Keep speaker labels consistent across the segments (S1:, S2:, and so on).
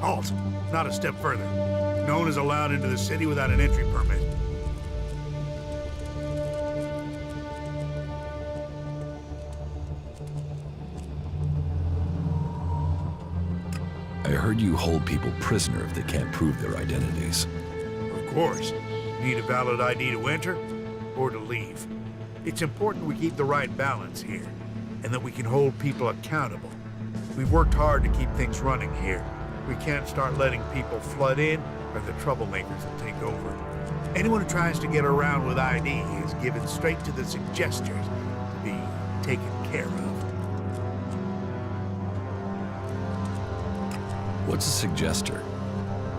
S1: Halt! Not a step further. No one is allowed into the city without an entry permit.
S2: I heard you hold people prisoner if they can't prove their identities.
S1: Of course. Need a valid ID to enter or to leave. It's important we keep the right balance here, and that we can hold people accountable. We've worked hard to keep things running here. We can't start letting people flood in, or the troublemakers will take over. Anyone who tries to get around with ID is given straight to the suggesters to be taken care of.
S2: What's a suggester?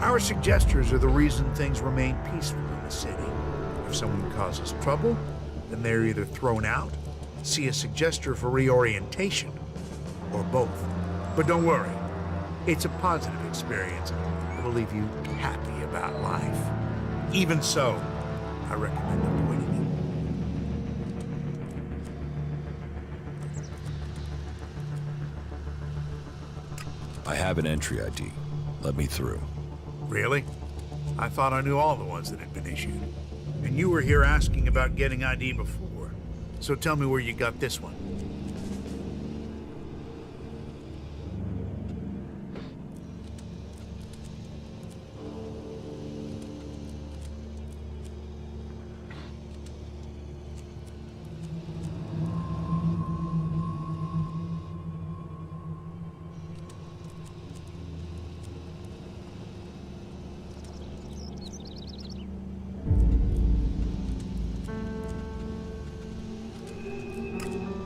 S1: Our suggesters are the reason things remain peaceful in the city. If someone causes trouble, then they're either thrown out, see a suggester for reorientation, or both. But don't worry, it's a positive experience that will leave you happy about life. Even so, I recommend avoiding
S2: I have an entry ID. Let me through.
S1: it. Really? I thought I knew all the ones that had been issued. And you were here asking about getting ID before. So tell me where you got this one.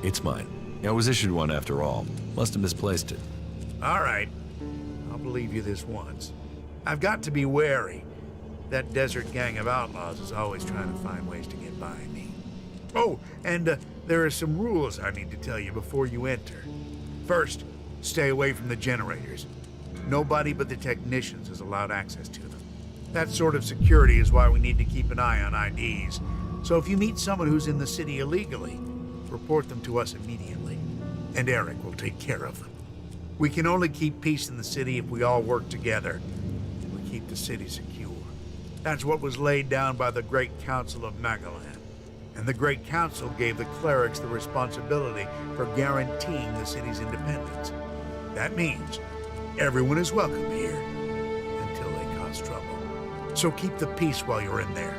S2: It's mine. I was issued one after all. Must have misplaced it.
S1: All right. I'll believe you this once. I've got to be wary. That desert gang of outlaws is always trying to find ways to get by me. Oh, and there are some rules I need to tell you before you enter. First, stay away from the generators. Nobody but the technicians is allowed access to them. That sort of security is why we need to keep an eye on IDs. So if you meet someone who's in the city illegally, report them to us immediately, and Eric will take care of them. We can only keep peace in the city if we all work together, and we keep the city secure. That's what was laid down by the Great Council of Magalan, and the Great Council gave the clerics the responsibility for guaranteeing the city's independence. That means everyone is welcome here, until they cause trouble. So keep the peace while you're in there.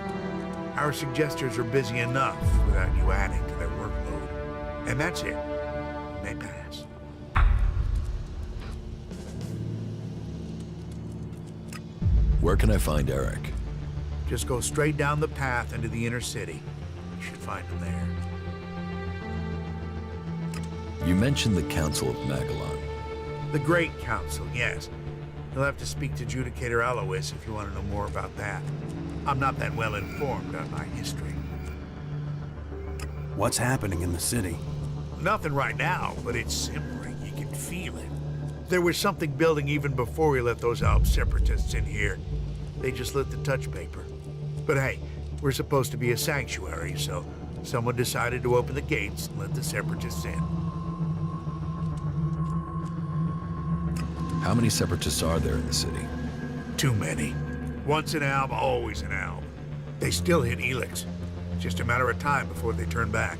S1: Our suggesters are busy enough without you adding to their workload. And that's it. You may pass.
S2: Where can I find Eric?
S1: Just go straight down the path into the inner city. You should find him there.
S2: You mentioned the Council of Magalan.
S1: The Great Council, yes. You'll have to speak to Judicator Alois if you want to know more about that. I'm not that well informed on my history.
S3: What's happening in the city?
S1: Nothing right now, but it's simmering. You can feel it. There was something building even before we let those Alp separatists in here. They just lit the touch paper. But hey, we're supposed to be a sanctuary, so someone decided to open the gates and let the separatists in.
S2: How many separatists are there in the city?
S1: Too many. Once an alb, always an alb. They still hit ELEX. Just a matter of time before they turn back.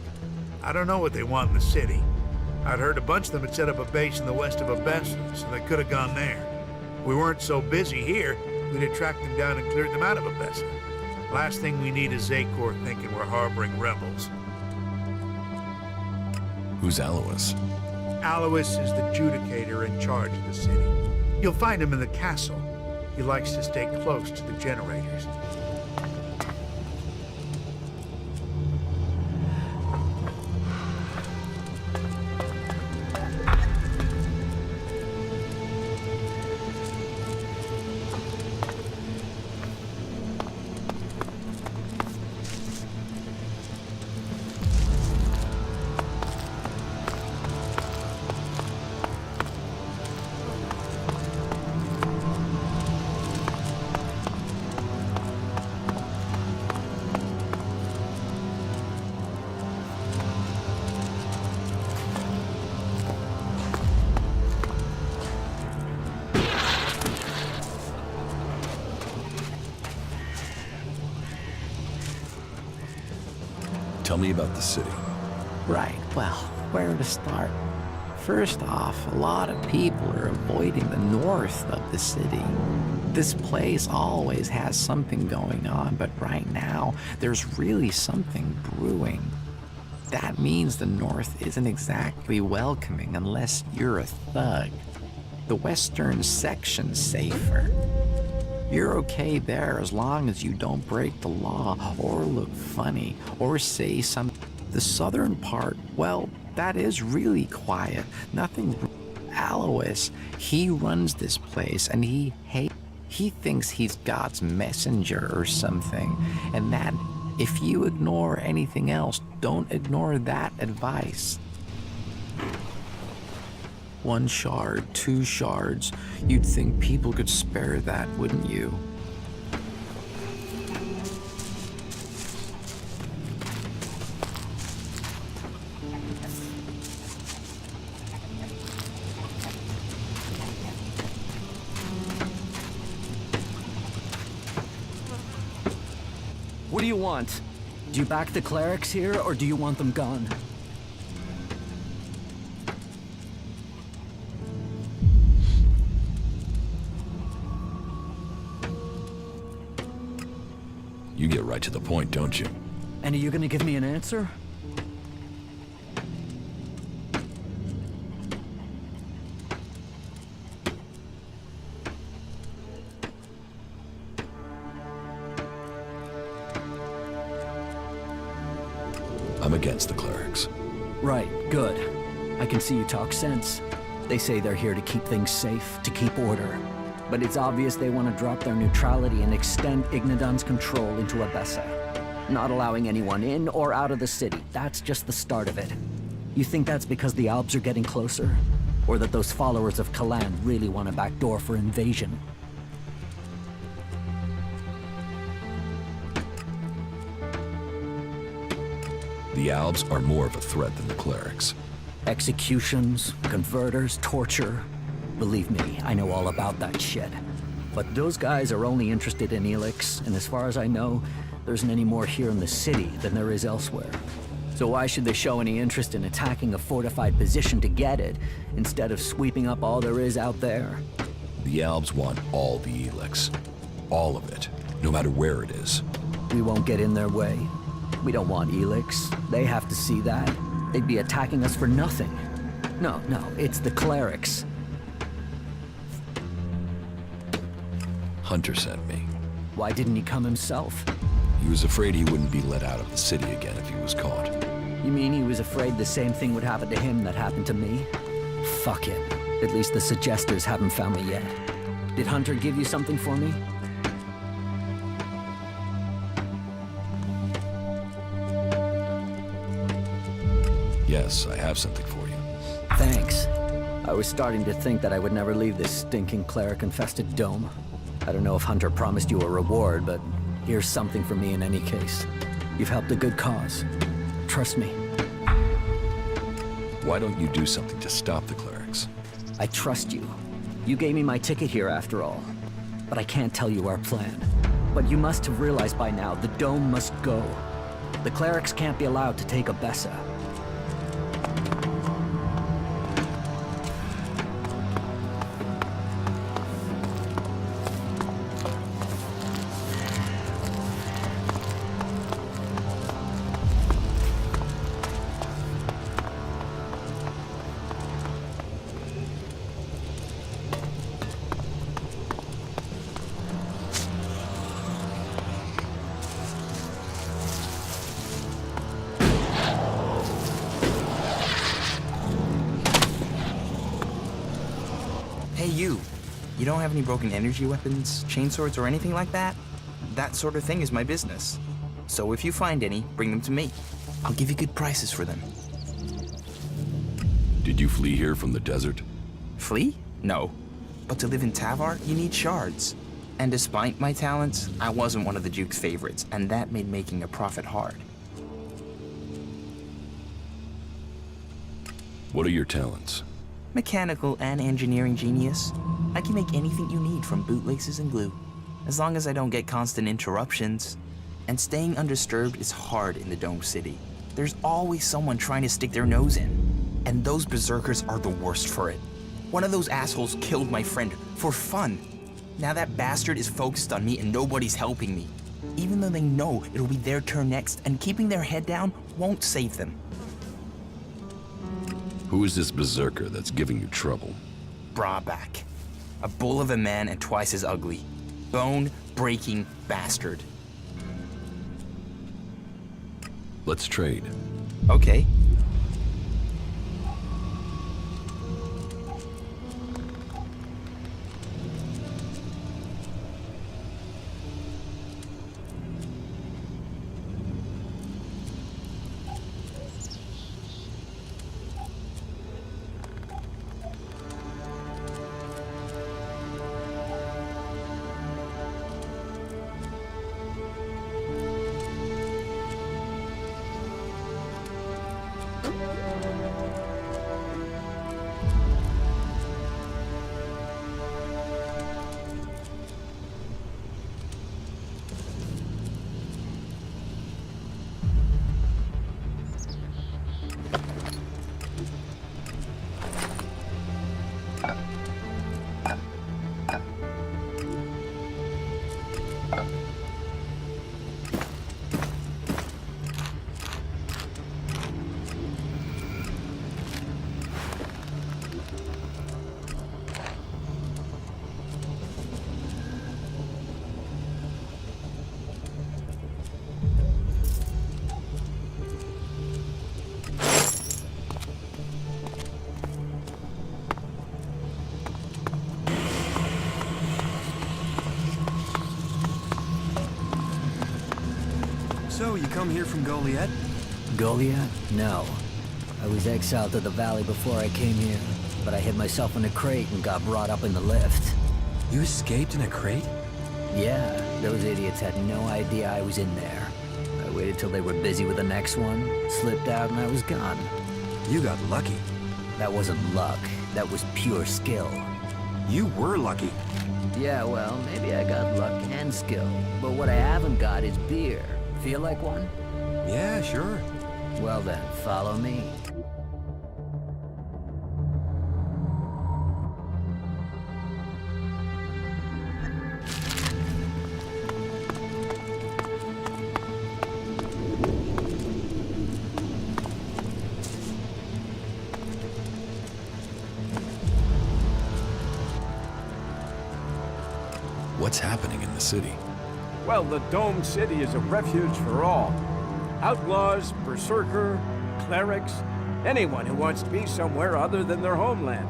S1: I don't know what they want in the city. I'd heard a bunch of them had set up a base in the west of Abessa, so they could have gone there. If we weren't so busy here, we'd have tracked them down and cleared them out of Abessa. Last thing we need is Zakor thinking we're harboring rebels.
S2: Who's Alois?
S1: Alois is the Judicator in charge of the city. You'll find him in the castle. He likes to stay close to the generators.
S2: Tell me about the city.
S3: Right, well, where to start? First off, a lot of people are avoiding the north of the city. This place always has something going on, but right now, there's really something brewing. That means the north isn't exactly welcoming unless you're a thug. The western section's safer. You're okay there as long as you don't break the law or look funny or say something. The southern part, well, that is really quiet. Nothing. Alois, he runs this place and he thinks he's God's messenger or something. And that if you ignore anything else, don't ignore that advice. 1 shard, 2 shards. You'd think people could spare that, wouldn't you?
S4: What do you want? Do you back the clerics here, or do you want them gone?
S2: You get right to the point, don't you?
S4: And are you gonna give me an answer?
S2: I'm against the clerics.
S4: Right, good. I can see you talk sense. They say they're here to keep things safe, to keep order. But it's obvious they want to drop their neutrality and extend Ignadon's control into Abessa. Not allowing anyone in or out of the city. That's just the start of it. You think that's because the Alps are getting closer? Or that those followers of Kalan really want a backdoor for invasion?
S2: The Albs are more of a threat than the clerics.
S4: Executions, converters, torture. Believe me, I know all about that shit. But those guys are only interested in ELEX, and as far as I know, there isn't any more here in the city than there is elsewhere. So why should they show any interest in attacking a fortified position to get it, instead of sweeping up all there is out there?
S2: The Albs want all the ELEX. All of it, no matter where it is.
S4: We won't get in their way. We don't want ELEX. They have to see that. They'd be attacking us for nothing. No, it's the clerics.
S2: Hunter sent me.
S4: Why didn't he come himself?
S2: He was afraid he wouldn't be let out of the city again if he was caught.
S4: You mean he was afraid the same thing would happen to him that happened to me? Fuck it. At least the suggesters haven't found me yet. Did Hunter give you something for me?
S2: Yes, I have something for you.
S4: Thanks. I was starting to think that I would never leave this stinking cleric-infested dome. I don't know if Hunter promised you a reward, but here's something for me in any case. You've helped a good cause. Trust me.
S2: Why don't you do something to stop the clerics?
S4: I trust you. You gave me my ticket here after all. But I can't tell you our plan. But you must have realized by now, the dome must go. The clerics can't be allowed to take Abessa.
S5: Hey, you. You don't have any broken energy weapons, chainswords, or anything like that? That sort of thing is my business. So if you find any, bring them to me. I'll give you good prices for them.
S2: Did you flee here from the desert?
S5: Flee? No. But to live in Tavar, you need shards. And despite my talents, I wasn't one of the Duke's favorites, and that made making a profit hard.
S2: What are your talents?
S5: Mechanical and engineering genius. I can make anything you need from bootlaces and glue, as long as I don't get constant interruptions. And staying undisturbed is hard in the Dome City. There's always someone trying to stick their nose in. And those berserkers are the worst for it. One of those assholes killed my friend for fun. Now that bastard is focused on me and nobody's helping me. Even though they know it'll be their turn next, and keeping their head down won't save them.
S2: Who is this berserker that's giving you trouble?
S5: Brawback. A bull of a man and twice as ugly. Bone-breaking bastard.
S2: Let's trade.
S5: Okay.
S6: So, you come here from Goliath?
S4: Goliath? No. I was exiled to the valley before I came here, but I hid myself in a crate and got brought up in the lift.
S6: You escaped in a crate?
S4: Yeah, those idiots had no idea I was in there. I waited till they were busy with the next one, slipped out, and I was gone.
S6: You got lucky.
S4: That wasn't luck. That was pure skill.
S6: You were lucky.
S4: Yeah, well, maybe I got luck and skill, but what I haven't got is beer. Feel like one?
S6: Yeah, sure.
S4: Well then, follow me.
S2: What's happening in the city?
S7: Well, the Dome City is a refuge for all. Outlaws, berserker, clerics, anyone who wants to be somewhere other than their homeland.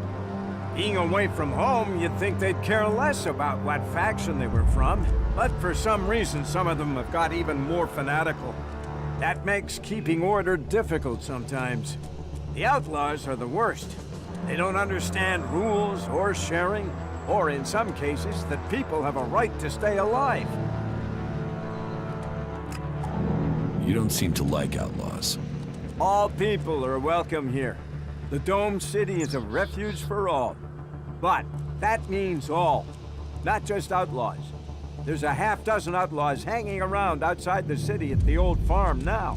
S7: Being away from home, you'd think they'd care less about what faction they were from, but for some reason some of them have got even more fanatical. That makes keeping order difficult sometimes. The outlaws are the worst. They don't understand rules or sharing, or in some cases, that people have a right to stay alive.
S2: You don't seem to like outlaws.
S7: All people are welcome here. The Dome City is a refuge for all. But that means all, not just outlaws. There's a half-dozen outlaws hanging around outside the city at the old farm now.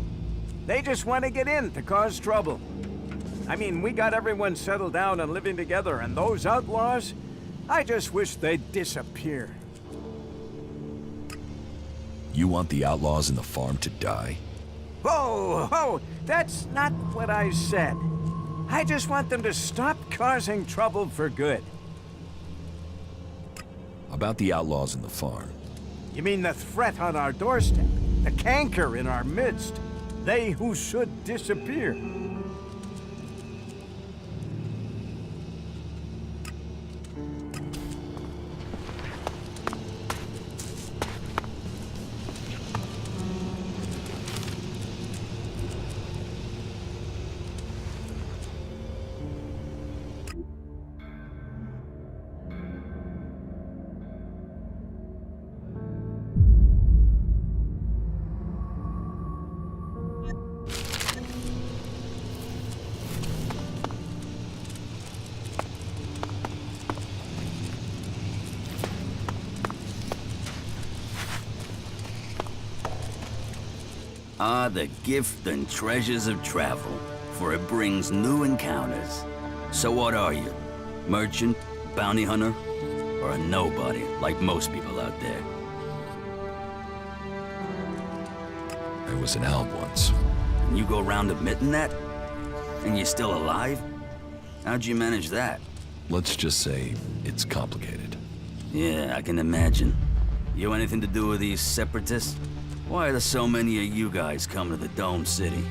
S7: They just want to get in to cause trouble. I mean, we got everyone settled down and living together, and those outlaws, I just wish they'd disappear.
S2: You want the outlaws in the farm to die?
S7: Whoa, whoa, that's not what I said. I just want them to stop causing trouble for good.
S2: About the outlaws in the farm.
S7: You mean the threat on our doorstep? The canker in our midst? They who should disappear?
S8: are the gift and treasures of travel, for it brings new encounters. So what are you? Merchant? Bounty hunter? Or a nobody, like most people out there?
S2: I was an owl once.
S8: And you go around admitting that? And you're still alive? How'd you manage that?
S2: Let's just say it's complicated.
S8: Yeah, I can imagine. You anything to do with these separatists? Why are there so many of you guys coming to the Dome City?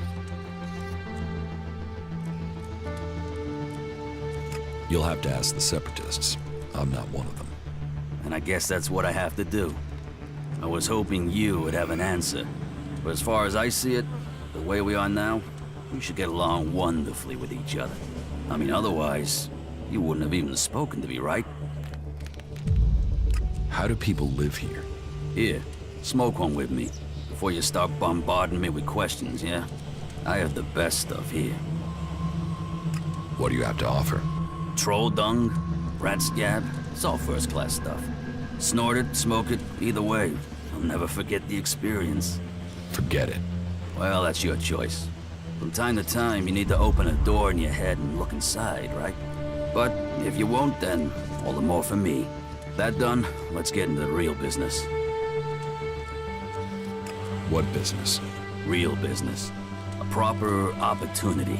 S2: You'll have to ask the Separatists. I'm not one of them.
S8: And I guess that's what I have to do. I was hoping you would have an answer. But as far as I see it, the way we are now, we should get along wonderfully with each other. I mean, otherwise, you wouldn't have even spoken to me, right?
S2: How do people live here?
S8: Here, smoke one with me, before you start bombarding me with questions, yeah? I have the best stuff here.
S2: What do you have to offer?
S8: Troll dung, rat scab, it's all first-class stuff. Snort it, smoke it, either way, I'll never forget the experience.
S2: Forget it.
S8: Well, that's your choice. From time to time, you need to open a door in your head and look inside, right? But if you won't, then all the more for me. That done, let's get into the real business.
S2: What business?
S8: Real business. A proper opportunity.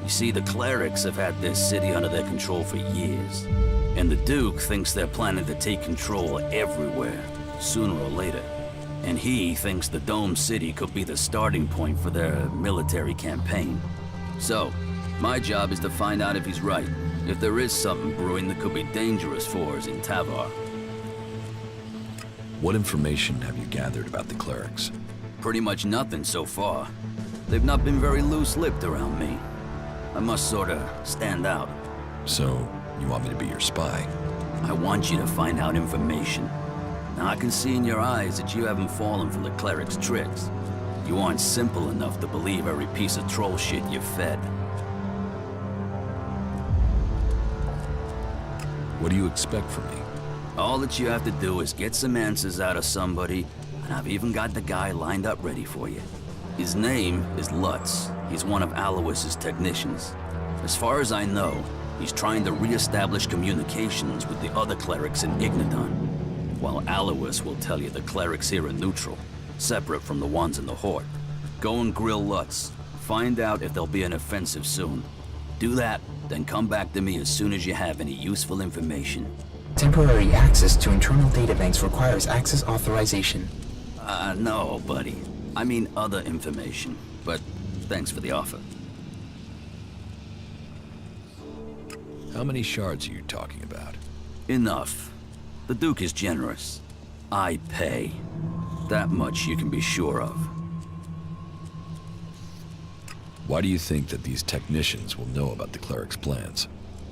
S8: You see, the clerics have had this city under their control for years. And the Duke thinks they're planning to take control everywhere, sooner or later. And he thinks the Dome City could be the starting point for their military campaign. So, my job is to find out if he's right. If there is something brewing that could be dangerous for us in Tavar.
S2: What information have you gathered about the clerics?
S8: Pretty much nothing so far. They've not been very loose-lipped around me. I must sorta stand out.
S2: So, you want me to be your spy?
S8: I want you to find out information. Now I can see in your eyes that you haven't fallen for the cleric's tricks. You aren't simple enough to believe every piece of troll shit you're fed.
S2: What do you expect from me?
S8: All that you have to do is get some answers out of somebody, and I've even got the guy lined up ready for you. His name is Lutz. He's one of Alois's technicians. As far as I know, he's trying to re-establish communications with the other clerics in Ignadon. While Alois will tell you the clerics here are neutral, separate from the ones in the Horde. Go and grill Lutz. Find out if there'll be an offensive soon. Do that, then come back to me as soon as you have any useful information.
S5: Temporary access to internal databanks requires access authorization.
S8: No, buddy. I mean other information, but thanks for the offer.
S2: How many shards are you talking about?
S8: Enough. The Duke is generous. I pay. That much you can be sure of.
S2: Why do you think that these technicians will know about the cleric's plans?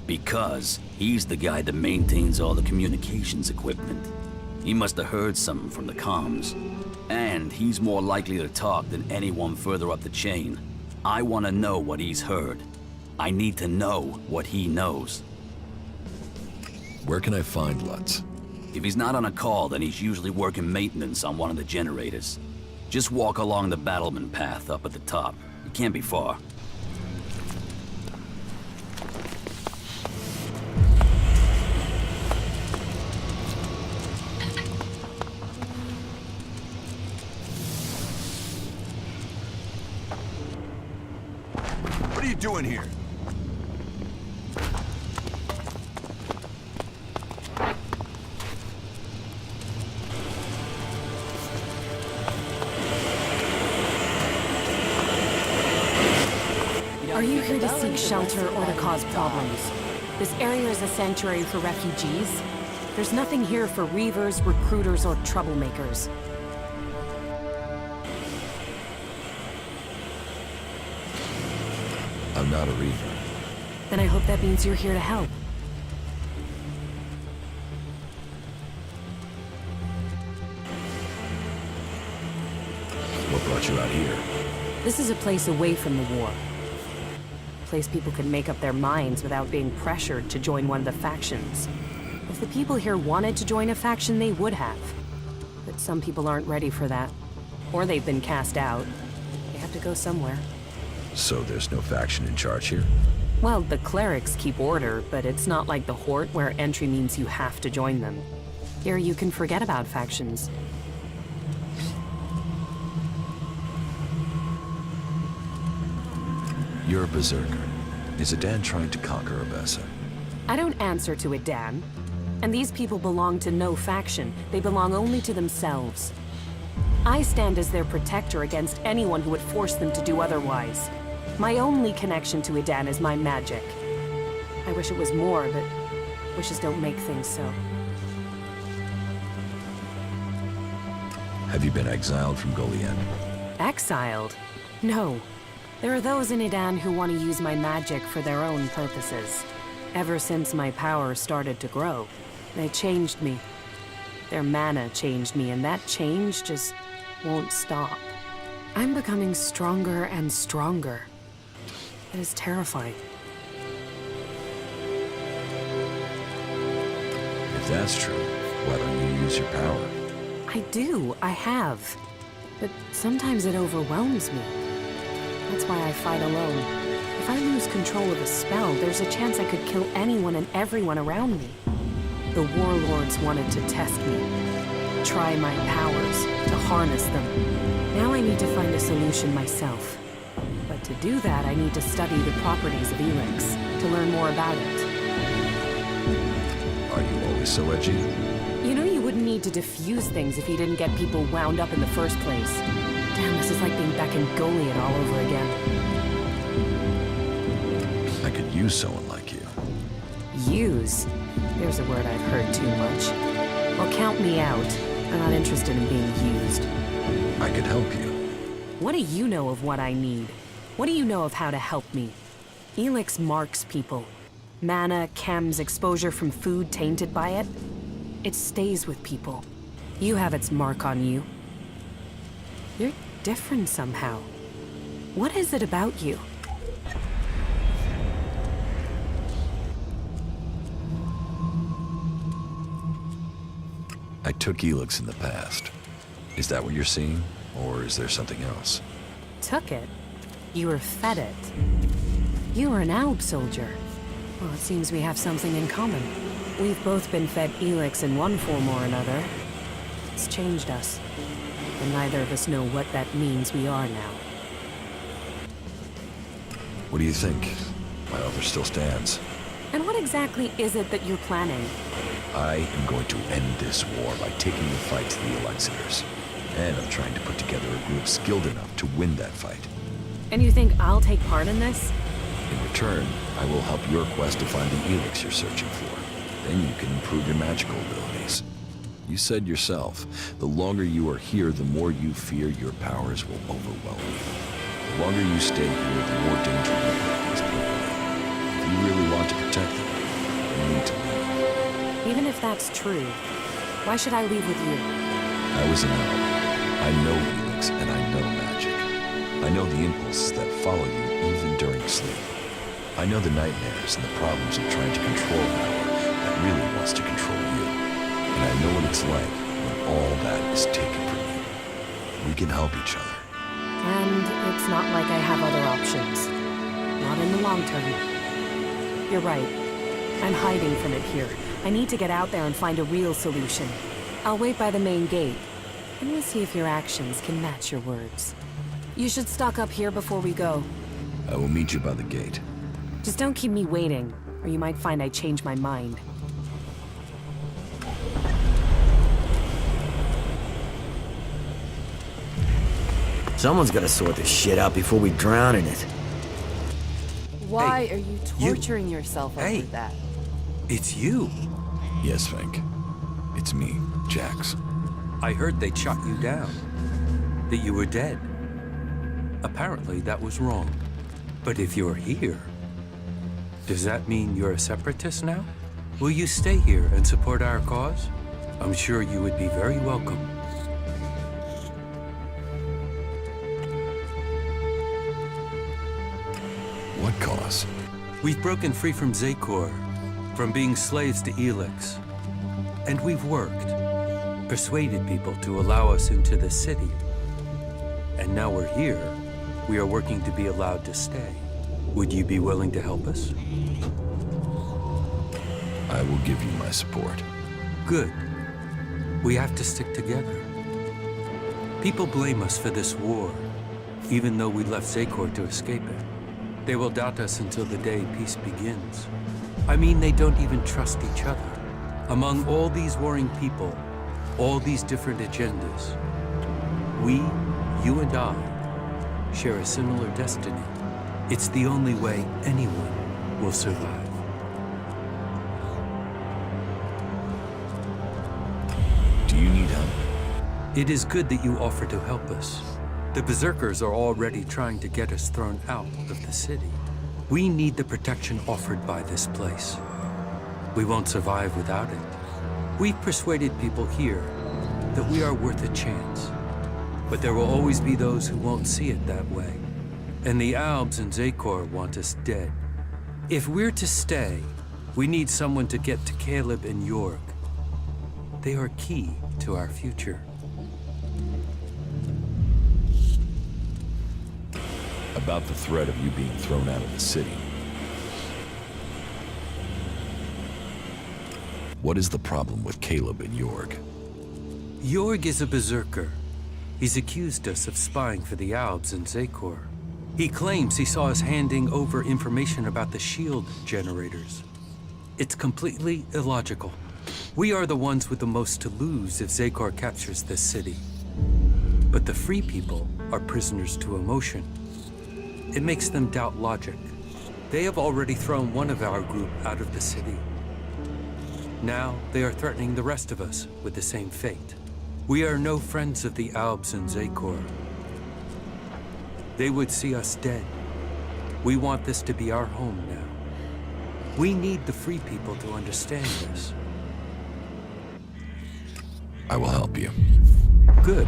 S8: Because he's the guy that maintains all the communications equipment. He must have heard something from the comms. And he's more likely to talk than anyone further up the chain. I want to know what he's heard. I need to know what he knows.
S2: Where can I find Lutz?
S8: If he's not on a call, then he's usually working maintenance on one of the generators. Just walk along the battlement path up at the top. It can't be far.
S6: What are you doing here?
S9: Are you here to seek shelter or to cause problems? This area is a sanctuary for refugees. There's nothing here for reavers, recruiters, or troublemakers.
S2: I'm not a reaver.
S9: Then I hope that means you're here to help.
S2: What brought you out here?
S9: This is a place away from the war. A place people can make up their minds without being pressured to join one of the factions. If the people here wanted to join a faction, they would have. But some people aren't ready for that. Or they've been cast out. to go somewhere.
S2: So there's no faction in charge here?
S9: Well, the clerics keep order, but it's not like the Horde where entry means you have to join them. Here you can forget about factions.
S2: You're a berserker. Is Adan trying to conquer Abessa?
S9: I don't answer to Adan. And these people belong to no faction. They belong only to themselves. I stand as their protector against anyone who would force them to do otherwise. My only connection to Adan is my magic. I wish it was more, but wishes don't make things so.
S2: Have you been exiled from Golien?
S9: Exiled? No. There are those in Adan who want to use my magic for their own purposes. Ever since my power started to grow, they changed me. Their mana changed me, and that change just won't stop. I'm becoming stronger and stronger. It is terrifying.
S2: If that's true, why don't you use your power?
S9: I do, I have. But sometimes it overwhelms me. That's why I fight alone. If I lose control of a spell, there's a chance I could kill anyone and everyone around me. The warlords wanted to test me, try my powers, to harness them. Now I need to find a solution myself. But to do that, I need to study the properties of ELEX, to learn more about it.
S2: Are you always so edgy?
S9: You know you wouldn't need to diffuse things if you didn't get people wound up in the first place. Damn, this is like being back in Goliad all over again.
S2: I could use someone like you.
S9: Use? There's a word I've heard too much. Well, count me out. I'm not interested in being used.
S2: I could help you.
S9: What do you know of what I need? What do you know of how to help me? ELEX marks people. Mana, chems, exposure from food tainted by it. It stays with people. You have its mark on you. You're different somehow. What is it about you?
S2: I took ELEX in the past. Is that what you're seeing? Or is there something else?
S9: Took it? You were fed it. You were an Alb soldier. Well, it seems we have something in common. We've both been fed ELEX in one form or another. It's changed us. And neither of us know what that means we are now.
S2: What do you think? My offer still stands.
S9: And what exactly is it that you're planning?
S2: I am going to end this war by taking the fight to the Elexitors. And I'm trying to put together a group skilled enough to win that fight.
S9: And you think I'll take part in this?
S2: In return, I will help your quest to find the ELEX you're searching for. Then you can improve your magical abilities. You said yourself, the longer you are here, the more you fear your powers will overwhelm you. The longer you stay here, the more danger you put these people in. If you really want to protect them, you need to leave.
S9: Even if that's true, why should I leave with you?
S2: I was an elf. I know ELEX and I know magic. I know the impulses that follow you even during sleep. I know the nightmares and the problems of trying to control power that really wants to control you. And I know what it's like when all that is taken from you. We can help each other.
S9: And it's not like I have other options. Not in the long term. You're right. I'm hiding from it here. I need to get out there and find a real solution. I'll wait by the main gate, and we'll see if your actions can match your words. You should stock up here before we go.
S2: I will meet you by the gate.
S9: Just don't keep me waiting, or you might find I change my mind.
S10: Someone's gotta sort this shit out before we drown in it.
S11: Why are you torturing yourself over that?
S6: It's you.
S2: Yes, Fink. It's me, Jax.
S12: I heard they shot you down. That you were dead. Apparently that was wrong. But if you're here, does that mean you're a separatist now? Will you stay here and support our cause? I'm sure you would be very welcome.
S2: What cause?
S12: We've broken free from Zakor, from being slaves to ELEX. And we've worked, persuaded people to allow us into the city. And now we're here. we are working to be allowed to stay. Would you be willing to help us?
S2: I will give you my support.
S12: Good. We have to stick together. People blame us for this war, even though we left Zakor to escape it. They will doubt us until the day peace begins. I mean, they don't even trust each other. Among all these warring people, all these different agendas, we, you and I, share a similar destiny. It's the only way anyone will survive.
S2: Do you need help?
S12: It is good that you offer to help us. The Berserkers are already trying to get us thrown out of the city. We need the protection offered by this place. We won't survive without it. We've persuaded people here that we are worth a chance. But there will always be those who won't see it that way. And the Albs and Zakor want us dead. If we're to stay, we need someone to get to Caleb and Jorg. They are key to our future.
S2: About the threat of you being thrown out of the city. What is the problem with Caleb and Jorg?
S12: Jorg is a berserker. He's accused us of spying for the Albs and Zakor. He claims he saw us handing over information about the shield generators. It's completely illogical. We are the ones with the most to lose if Zakor captures this city. But the free people are prisoners to emotion. It makes them doubt logic. They have already thrown one of our group out of the city. Now they are threatening the rest of us with the same fate. We are no friends of the Albs and Zakor. They would see us dead. We want this to be our home now. We need the free people to understand this.
S2: I will help you.
S12: Good.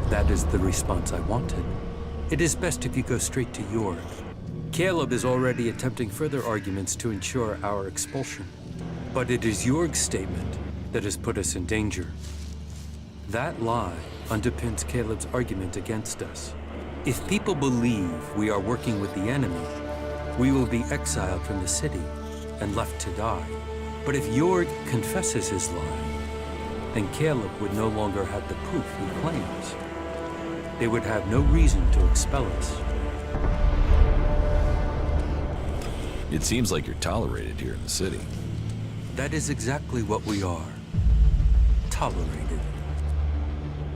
S12: That is the response I wanted. It is best if you go straight to Jorg. Caleb is already attempting further arguments to ensure our expulsion. But it is Jorg's statement that has put us in danger. That lie underpins Caleb's argument against us. If people believe we are working with the enemy, we will be exiled from the city and left to die. But if Jorg confesses his lie, then Caleb would no longer have the proof he claims. They would have no reason to expel us.
S2: It seems like you're tolerated here in the city.
S12: That is exactly what we are. Tolerated.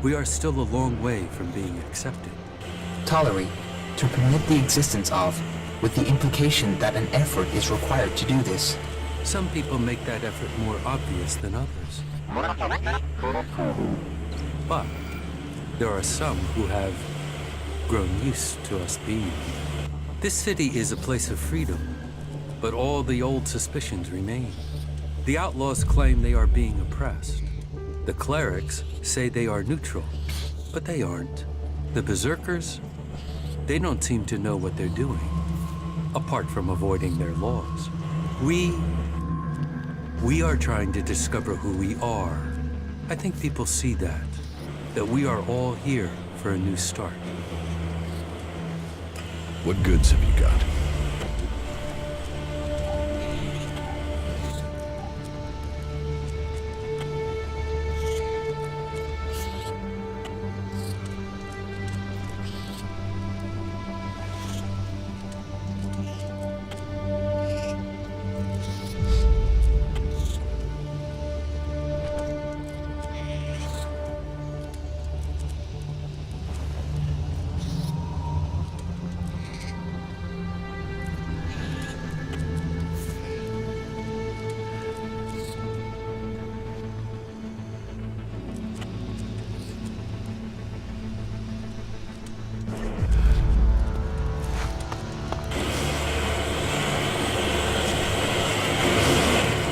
S12: We are still a long way from being accepted.
S5: Tolerate, to permit the existence of, with the implication that an effort is required to do this.
S12: Some people make that effort more obvious than others. But there are some who have grown used to us being. This city is a place of freedom, but all the old suspicions remain. The outlaws claim they are being oppressed. The clerics say they are neutral, but they aren't. The berserkers, they don't seem to know what they're doing, apart from avoiding their laws. We are trying to discover who we are. I think people see that we are all here for a new start.
S2: What goods have you got?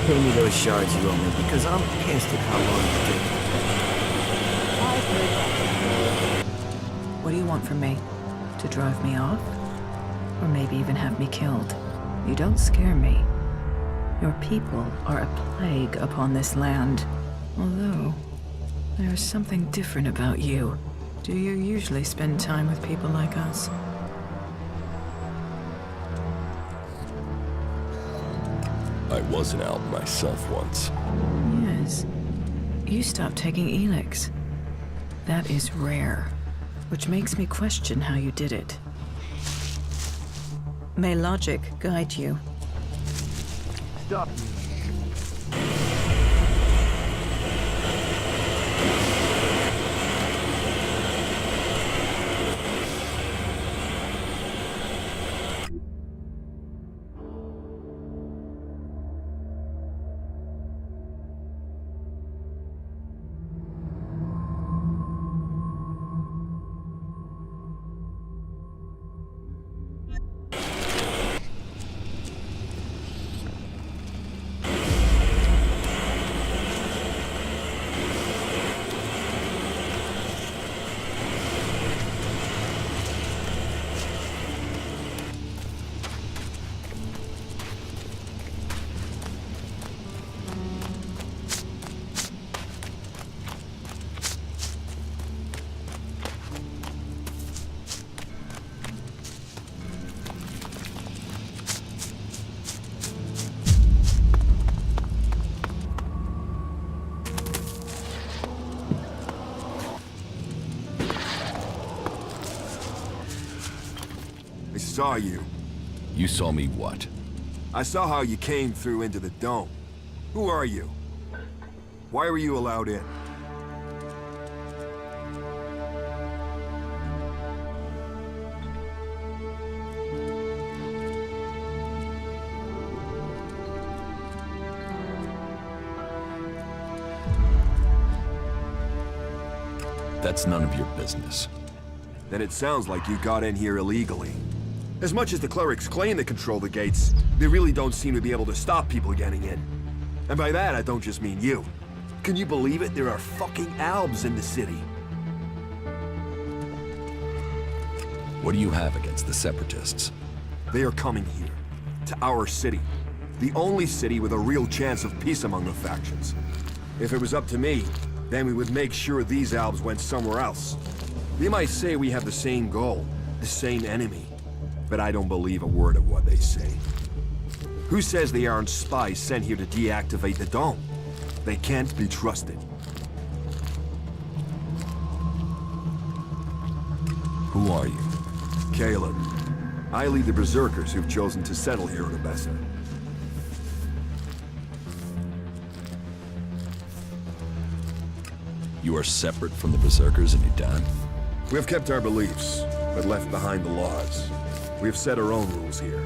S10: Pay me those shards you owe me, because I'm pissed at how long it took.
S11: What do you want from me? To drive me off? Or maybe even have me killed? You don't scare me. Your people are a plague upon this land. Although, there is something different about you. Do you usually spend time with people like us?
S2: I was an Alb myself once.
S11: Yes. You stopped taking ELEX. That is rare, which makes me question how you did it. May logic guide you.
S7: Stop.
S6: I saw you.
S2: You saw me what?
S6: I saw how you came through into the dome. Who are you? Why were you allowed in?
S2: That's none of your business.
S6: Then it sounds like you got in here illegally. As much as the clerics claim they control the gates, they really don't seem to be able to stop people getting in. And by that, I don't just mean you. Can you believe it? There are fucking Albs in the city.
S2: What do you have against the Separatists?
S6: They are coming here, to our city. The only city with a real chance of peace among the factions. If it was up to me, then we would make sure these Albs went somewhere else. They might say we have the same goal, the same enemy, but I don't believe a word of what they say. Who says they aren't spies sent here to deactivate the dome? They can't be trusted.
S2: Who are you?
S6: Caleb. I lead the Berserkers who've chosen to settle here in Odessa.
S2: You are separate from the Berserkers in Udan?
S6: We have kept our beliefs, but left behind the laws. We have set our own rules here.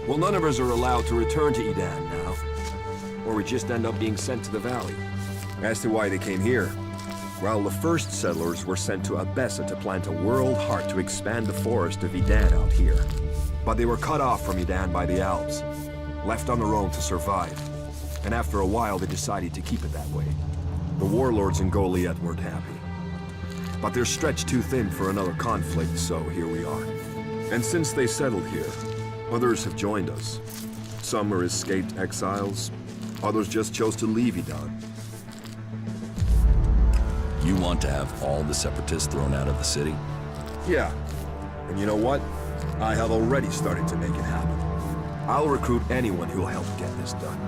S6: Well, none of us are allowed to return to Edan now, or we just end up being sent to the valley. As to why they came here, well, the first settlers were sent to Odessa to plant a world heart to expand the forest of Edan out here. But they were cut off from Edan by the Alps, left on their own to survive. And after a while, they decided to keep it that way. The warlords in Goliath weren't happy. But they're stretched too thin for another conflict, so here we are. And since they settled here, others have joined us. Some are escaped exiles, others just chose to leave Edan.
S2: You want to have all the Separatists thrown out of the city?
S6: Yeah. And you know what? I have already started to make it happen. I'll recruit anyone who'll help get this done.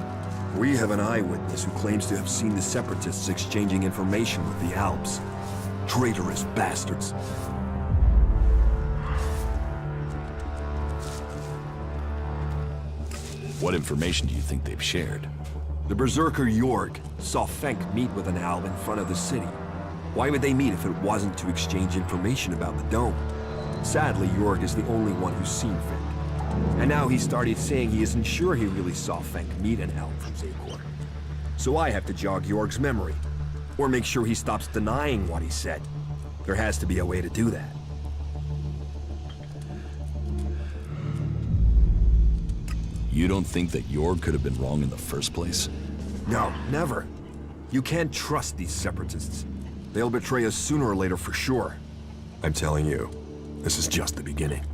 S6: We have an eyewitness who claims to have seen the Separatists exchanging information with the Alps. Traitorous bastards.
S2: What information do you think they've shared?
S6: The Berserker Jorg saw Fenk meet with an Alb in front of the city. Why would they meet if it wasn't to exchange information about the dome? Sadly, Jorg is the only one who's seen Fenk. And now he started saying he isn't sure he really saw Fenk meet an Alb from Zakor. So I have to jog Jorg's memory, or make sure he stops denying what he said. There has to be a way to do that.
S2: You don't think that Jorg could have been wrong in the first place?
S6: No, never. You can't trust these Separatists. They'll betray us sooner or later for sure. I'm telling you, this is just the beginning.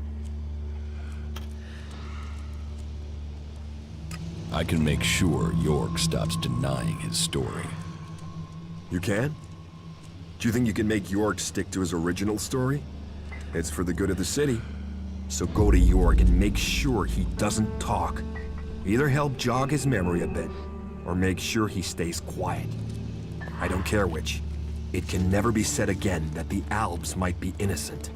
S2: I can make sure Jorg stops denying his story.
S6: You can? Do you think you can make York stick to his original story? It's for the good of the city. So go to York and make sure he doesn't talk. Either help jog his memory a bit, or make sure he stays quiet. I don't care which. It can never be said again that the Alps might be innocent.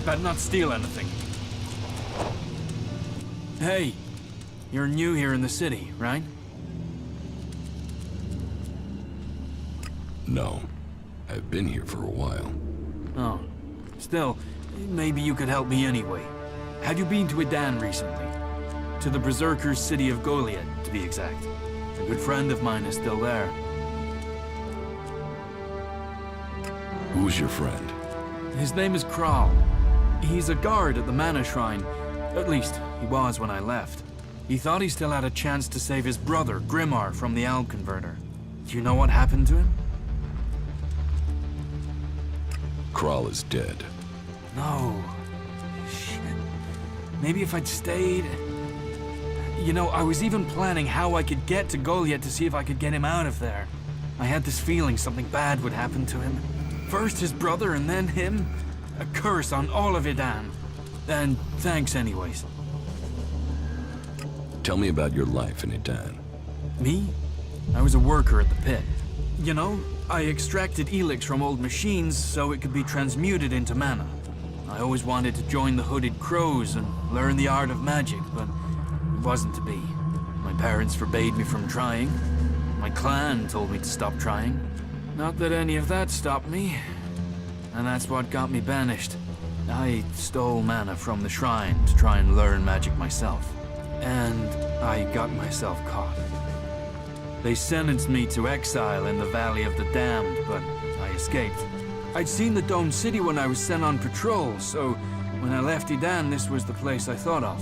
S13: Better not steal anything. Hey, you're new here in the city, right?
S2: No. I've been here for a while.
S13: Oh. Still, maybe you could help me anyway. Have you been to Edan recently? To the Berserkers' city of Goliad, to be exact. A good friend of mine is still there.
S2: Who's your friend?
S13: His name is Kral. He's a guard at the Mana Shrine. At least, he was when I left. He thought he still had a chance to save his brother, Grimar, from the Alb Converter. Do you know what happened to him?
S2: Kral is dead.
S13: No. Shit. Maybe if I'd stayed... You know, I was even planning how I could get to Goliad to see if I could get him out of there. I had this feeling something bad would happen to him. First his brother and then him. A curse on all of Edan. And thanks anyways.
S2: Tell me about your life in Edan.
S13: Me? I was a worker at the pit. You know, I extracted ELEX from old machines so it could be transmuted into mana. I always wanted to join the Hooded Crows and learn the art of magic, but it wasn't to be. My parents forbade me from trying. My clan told me to stop trying. Not that any of that stopped me. And that's what got me banished. I stole mana from the shrine to try and learn magic myself. And I got myself caught. They sentenced me to exile in the Valley of the Damned, but I escaped. I'd seen the Domed City when I was sent on patrol, so when I left Edan, this was the place I thought of.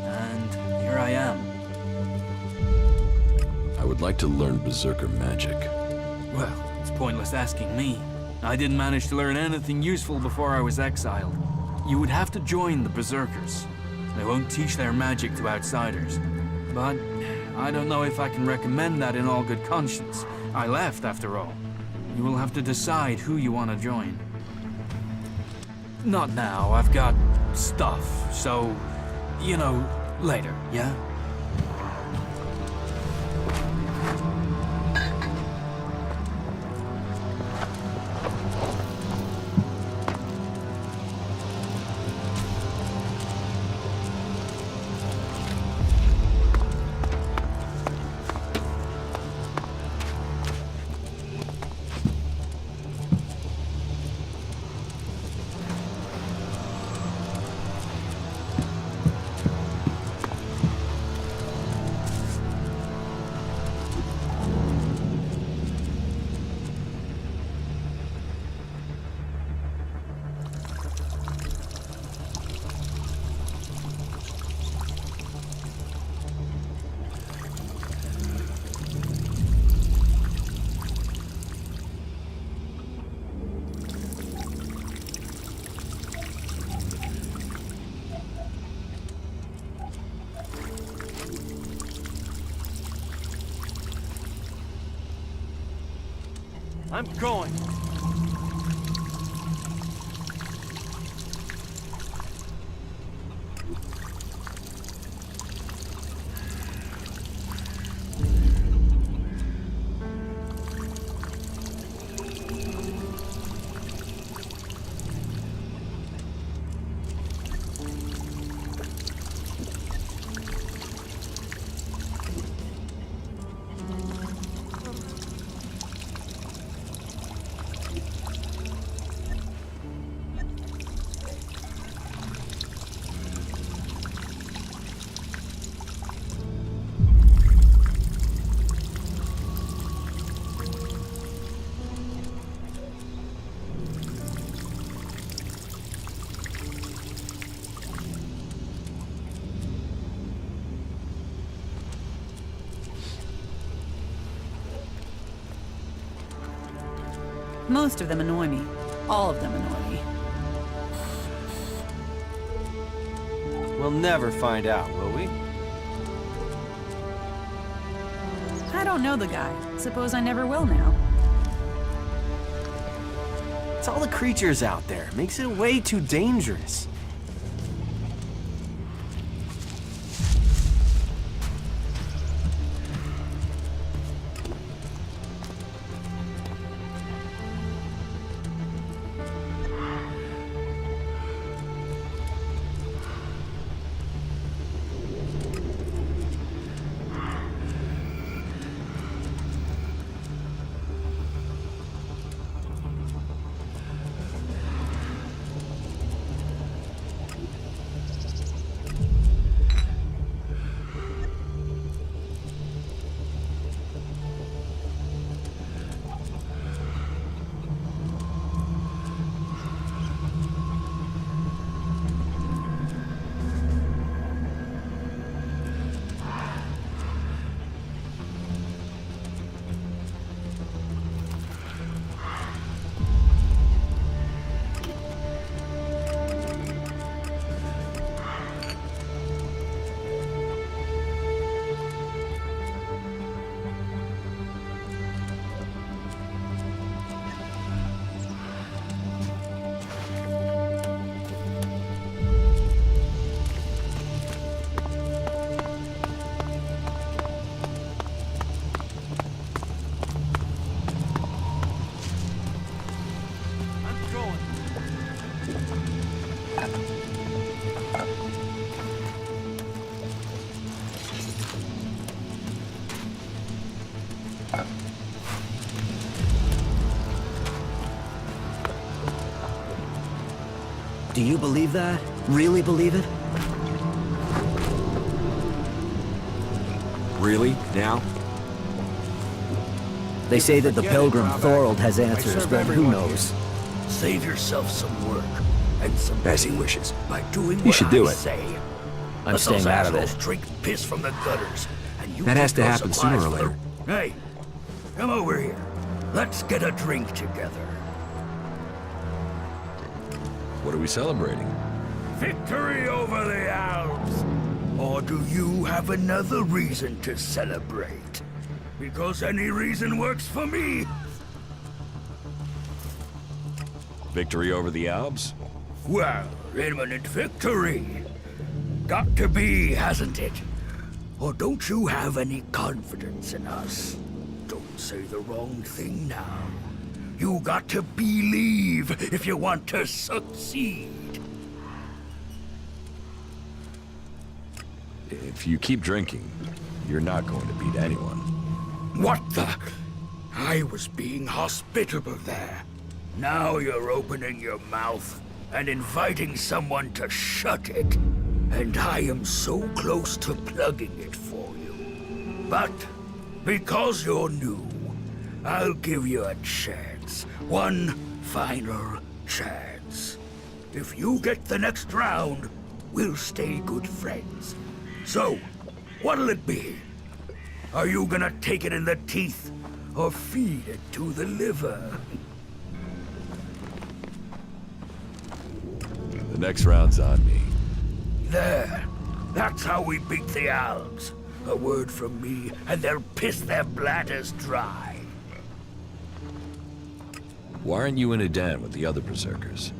S13: And here I am.
S2: I would like to learn Berserker magic.
S13: Well, it's pointless asking me. I didn't manage to learn anything useful before I was exiled. You would have to join the Berserkers. They won't teach their magic to outsiders. But I don't know if I can recommend that in all good conscience. I left, after all. You will have to decide who you want to join. Not now, I've got stuff, so, you know, later, yeah? I'm going.
S11: Most of them annoy me. All of them annoy me.
S14: We'll never find out, will we?
S11: I don't know the guy. Suppose I never will now.
S14: It's all the creatures out there. Makes it way too dangerous.
S10: Do you believe that? Really believe it?
S6: Really? Now?
S4: They say that the pilgrim Thorold has answers, but who knows?
S8: Save yourself some work and some
S6: As he wishes.
S8: by doing
S6: You
S8: what
S6: should do
S8: I
S6: it.
S8: say.
S4: I'm
S8: Let
S4: staying
S8: those
S4: out of
S8: assholes
S4: it.
S8: drink piss from the gutters, and you
S6: That has
S8: keep
S6: to
S8: those
S6: happen
S8: supplies
S6: sooner or
S8: for
S6: later.
S8: the- Hey, come over here. Let's get a drink together.
S2: What are we celebrating?
S8: Victory over the Alps! Or do you have another reason to celebrate? Because any reason works for me.
S2: Victory over the Alps?
S8: Well, imminent victory. Got to be, hasn't it? Or don't you have any confidence in us? Don't say the wrong thing now. You got to believe if you want to succeed.
S2: If you keep drinking, you're not going to beat anyone.
S8: What the? I was being hospitable there. Now you're opening your mouth and inviting someone to shut it. And I am so close to plugging it for you. But because you're new, I'll give you a chance. One final chance. If you get the next round, we'll stay good friends. So, what'll it be? Are you gonna take it in the teeth or feed it to the liver?
S2: The next round's on me.
S8: There. That's how we beat the Alps. A word from me, and they'll piss their bladders dry.
S2: Why aren't you in a den with the other berserkers?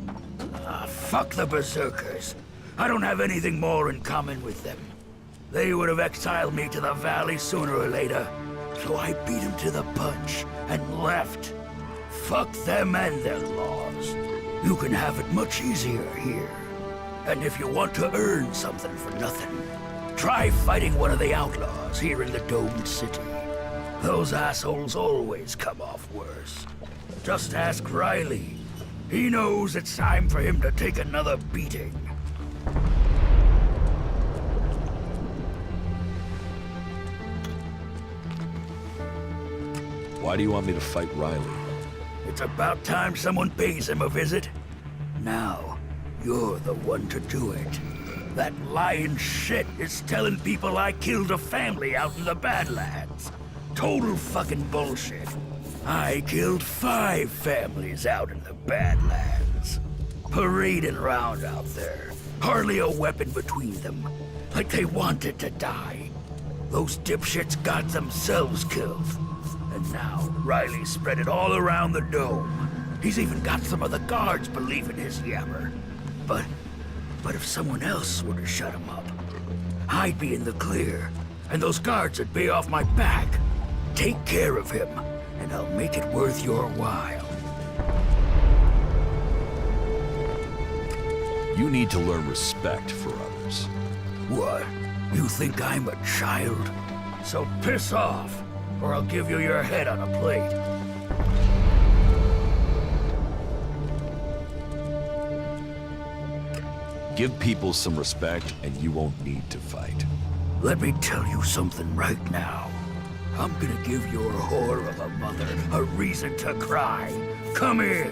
S8: Fuck the berserkers. I don't have anything more in common with them. They would have exiled me to the valley sooner or later. So I beat them to the punch and left. Fuck them and their laws. You can have it much easier here. And if you want to earn something for nothing, try fighting one of the outlaws here in the domed city. Those assholes always come off worse. Just ask Riley. He knows it's time for him to take another beating.
S2: Why do you want me to fight Riley?
S8: It's about time someone pays him a visit. Now, you're the one to do it. That lying shit is telling people I killed a family out in the Badlands. Total fucking bullshit.
S15: I killed 5 families out in the Badlands. Parading around out there, hardly a weapon between them, like they wanted to die. Those dipshits got themselves killed. And now Riley spread it all around the dome. He's even got some of the guards believing his yammer. But if someone else were to shut him up, I'd be in the clear, and those guards would be off my back. Take care of him, and I'll make it worth your while.
S2: You need to learn respect for others.
S15: What? You think I'm a child? So piss off, or I'll give you your head on a plate.
S2: Give people some respect, and you won't need to fight.
S15: Let me tell you something right now. I'm gonna give your whore of a mother a reason to cry. Come here.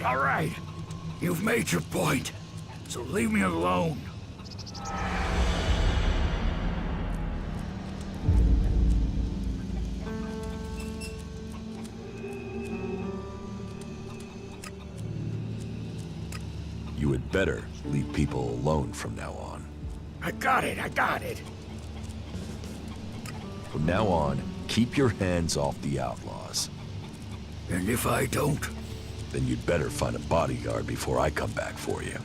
S15: All right. You've made your point, so leave me alone.
S2: You had better leave people alone from now on.
S15: I got it.
S2: From now on, keep your hands off the outlaws.
S15: And if I don't?
S2: Then you'd better find a bodyguard before I come back for you.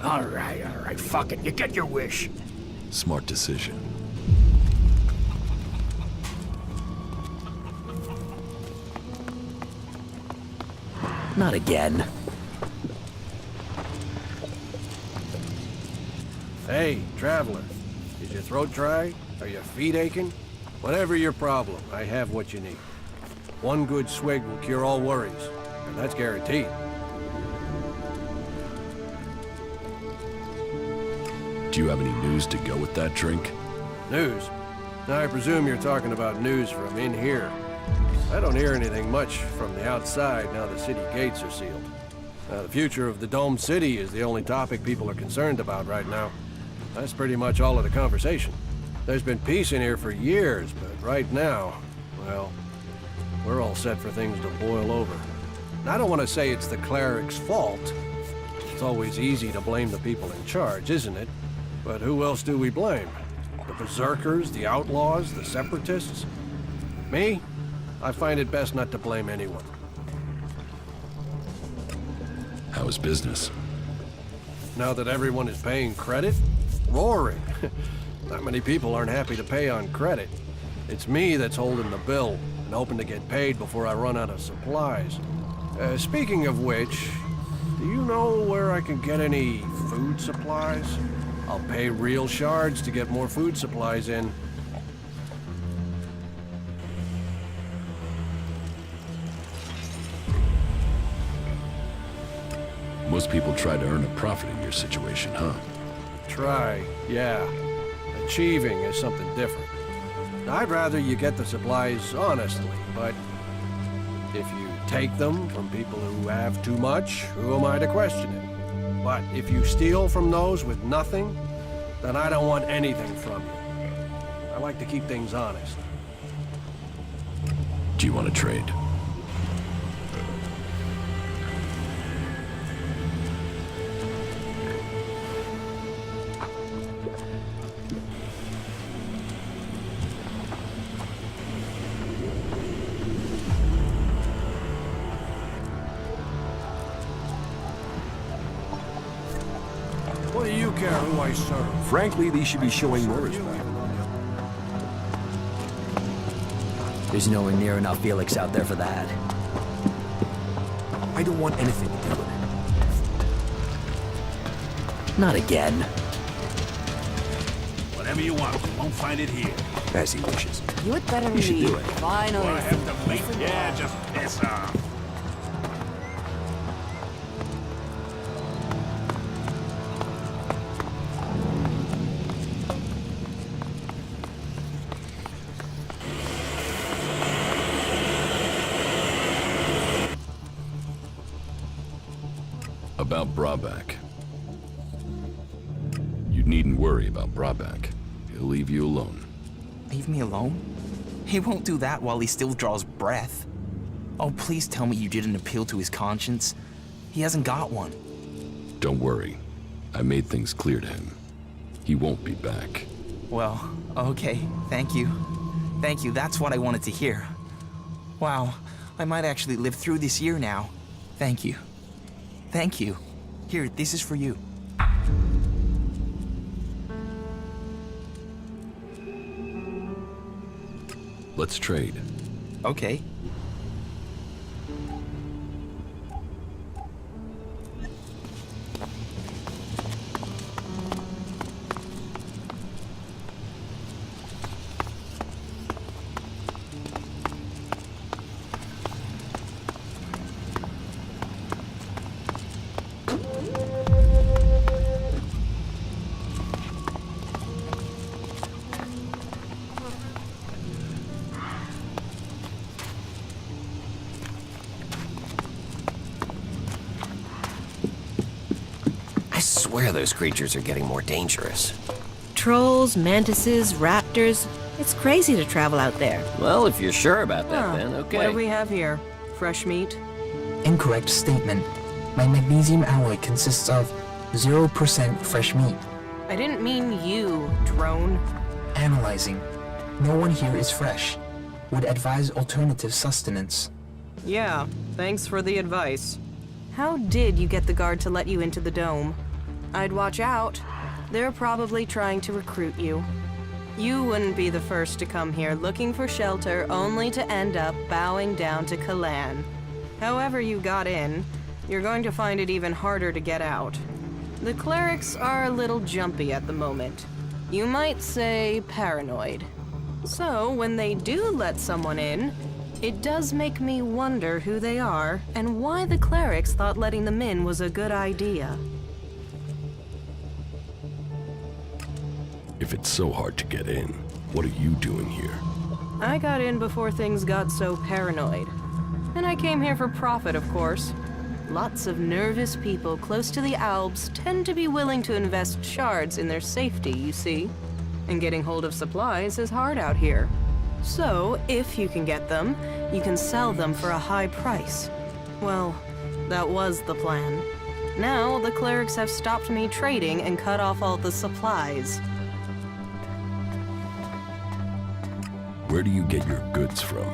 S15: All right, fuck it. You get your wish.
S2: Smart decision.
S10: Not again.
S7: Hey, traveler. Is your throat dry? Are your feet aching? Whatever your problem, I have what you need. One good swig will cure all worries, and that's guaranteed.
S2: Do you have any news to go with that drink?
S7: News? I presume you're talking about news from in here. I don't hear anything much from the outside now the city gates are sealed. The future of the domed city is the only topic people are concerned about right now. That's pretty much all of the conversation. There's been peace in here for years, but right now, well, we're all set for things to boil over. I don't want to say it's the cleric's fault. It's always easy to blame the people in charge, isn't it? But who else do we blame? The berserkers, the outlaws, the separatists? Me? I find it best not to blame anyone.
S2: How is business?
S7: Now that everyone is paying credit? Roaring. Not many people aren't happy to pay on credit. It's me that's holding the bill and hoping to get paid before I run out of supplies. Speaking of which, do you know where I can get any food supplies? I'll pay real shards to get more food supplies in.
S2: Most people try to earn a profit in your situation, huh?
S7: Try, yeah. Achieving is something different. I'd rather you get the supplies honestly, but if you take them from people who have too much, who am I to question it? But if you steal from those with nothing, then I don't want anything from you.
S6: like to keep things honest.
S2: Do you want to trade?
S6: What do you care who I serve? Frankly, these should be showing more respect.
S4: There's nowhere near enough ELEX out there for that.
S6: I don't want anything to do with it.
S4: Not again.
S15: Whatever you want, you won't find it here.
S6: As he wishes.
S9: You had better
S6: You should
S9: leave.
S6: do it.
S9: Finally.
S15: I have to make... Yeah, just piss off.
S2: About Brabak. You needn't worry about Brabak. He'll leave you alone.
S5: Leave me alone? He won't do that while he still draws breath. Oh, please tell me you didn't appeal to his conscience. He hasn't got one.
S2: Don't worry. I made things clear to him. He won't be back.
S5: Well, okay. Thank you. Thank you. That's what I wanted to hear. Wow. I might actually live through this year now. Thank you. Thank you. Here, this is for you.
S2: Let's trade.
S5: Okay.
S10: I swear those creatures are getting more dangerous.
S16: Trolls, mantises, raptors. It's crazy to travel out there.
S10: Well, if you're sure about that, then okay.
S9: What do we have here? Fresh meat?
S5: Incorrect statement. My magnesium alloy consists of 0% fresh meat.
S9: I didn't mean you, drone.
S5: Analyzing. No one here is fresh. Would advise alternative sustenance.
S9: Yeah, thanks for the advice. How did you get the guard to let you into the dome? I'd watch out. They're probably trying to recruit you. You wouldn't be the first to come here looking for shelter only to end up bowing down to Kalan. However you got in, you're going to find it even harder to get out. The clerics are a little jumpy at the moment. You might say paranoid. So when they do let someone in, it does make me wonder who they are and why the clerics thought letting them in was a good idea.
S2: If it's so hard to get in, what are you doing here?
S9: I got in before things got so paranoid. And I came here for profit, of course. Lots of nervous people close to the Alps tend to be willing to invest shards in their safety, you see. And getting hold of supplies is hard out here. So, if you can get them, you can sell them for a high price. Well, that was the plan. Now, the clerics have stopped me trading and cut off all the supplies.
S2: Where do you get your goods from?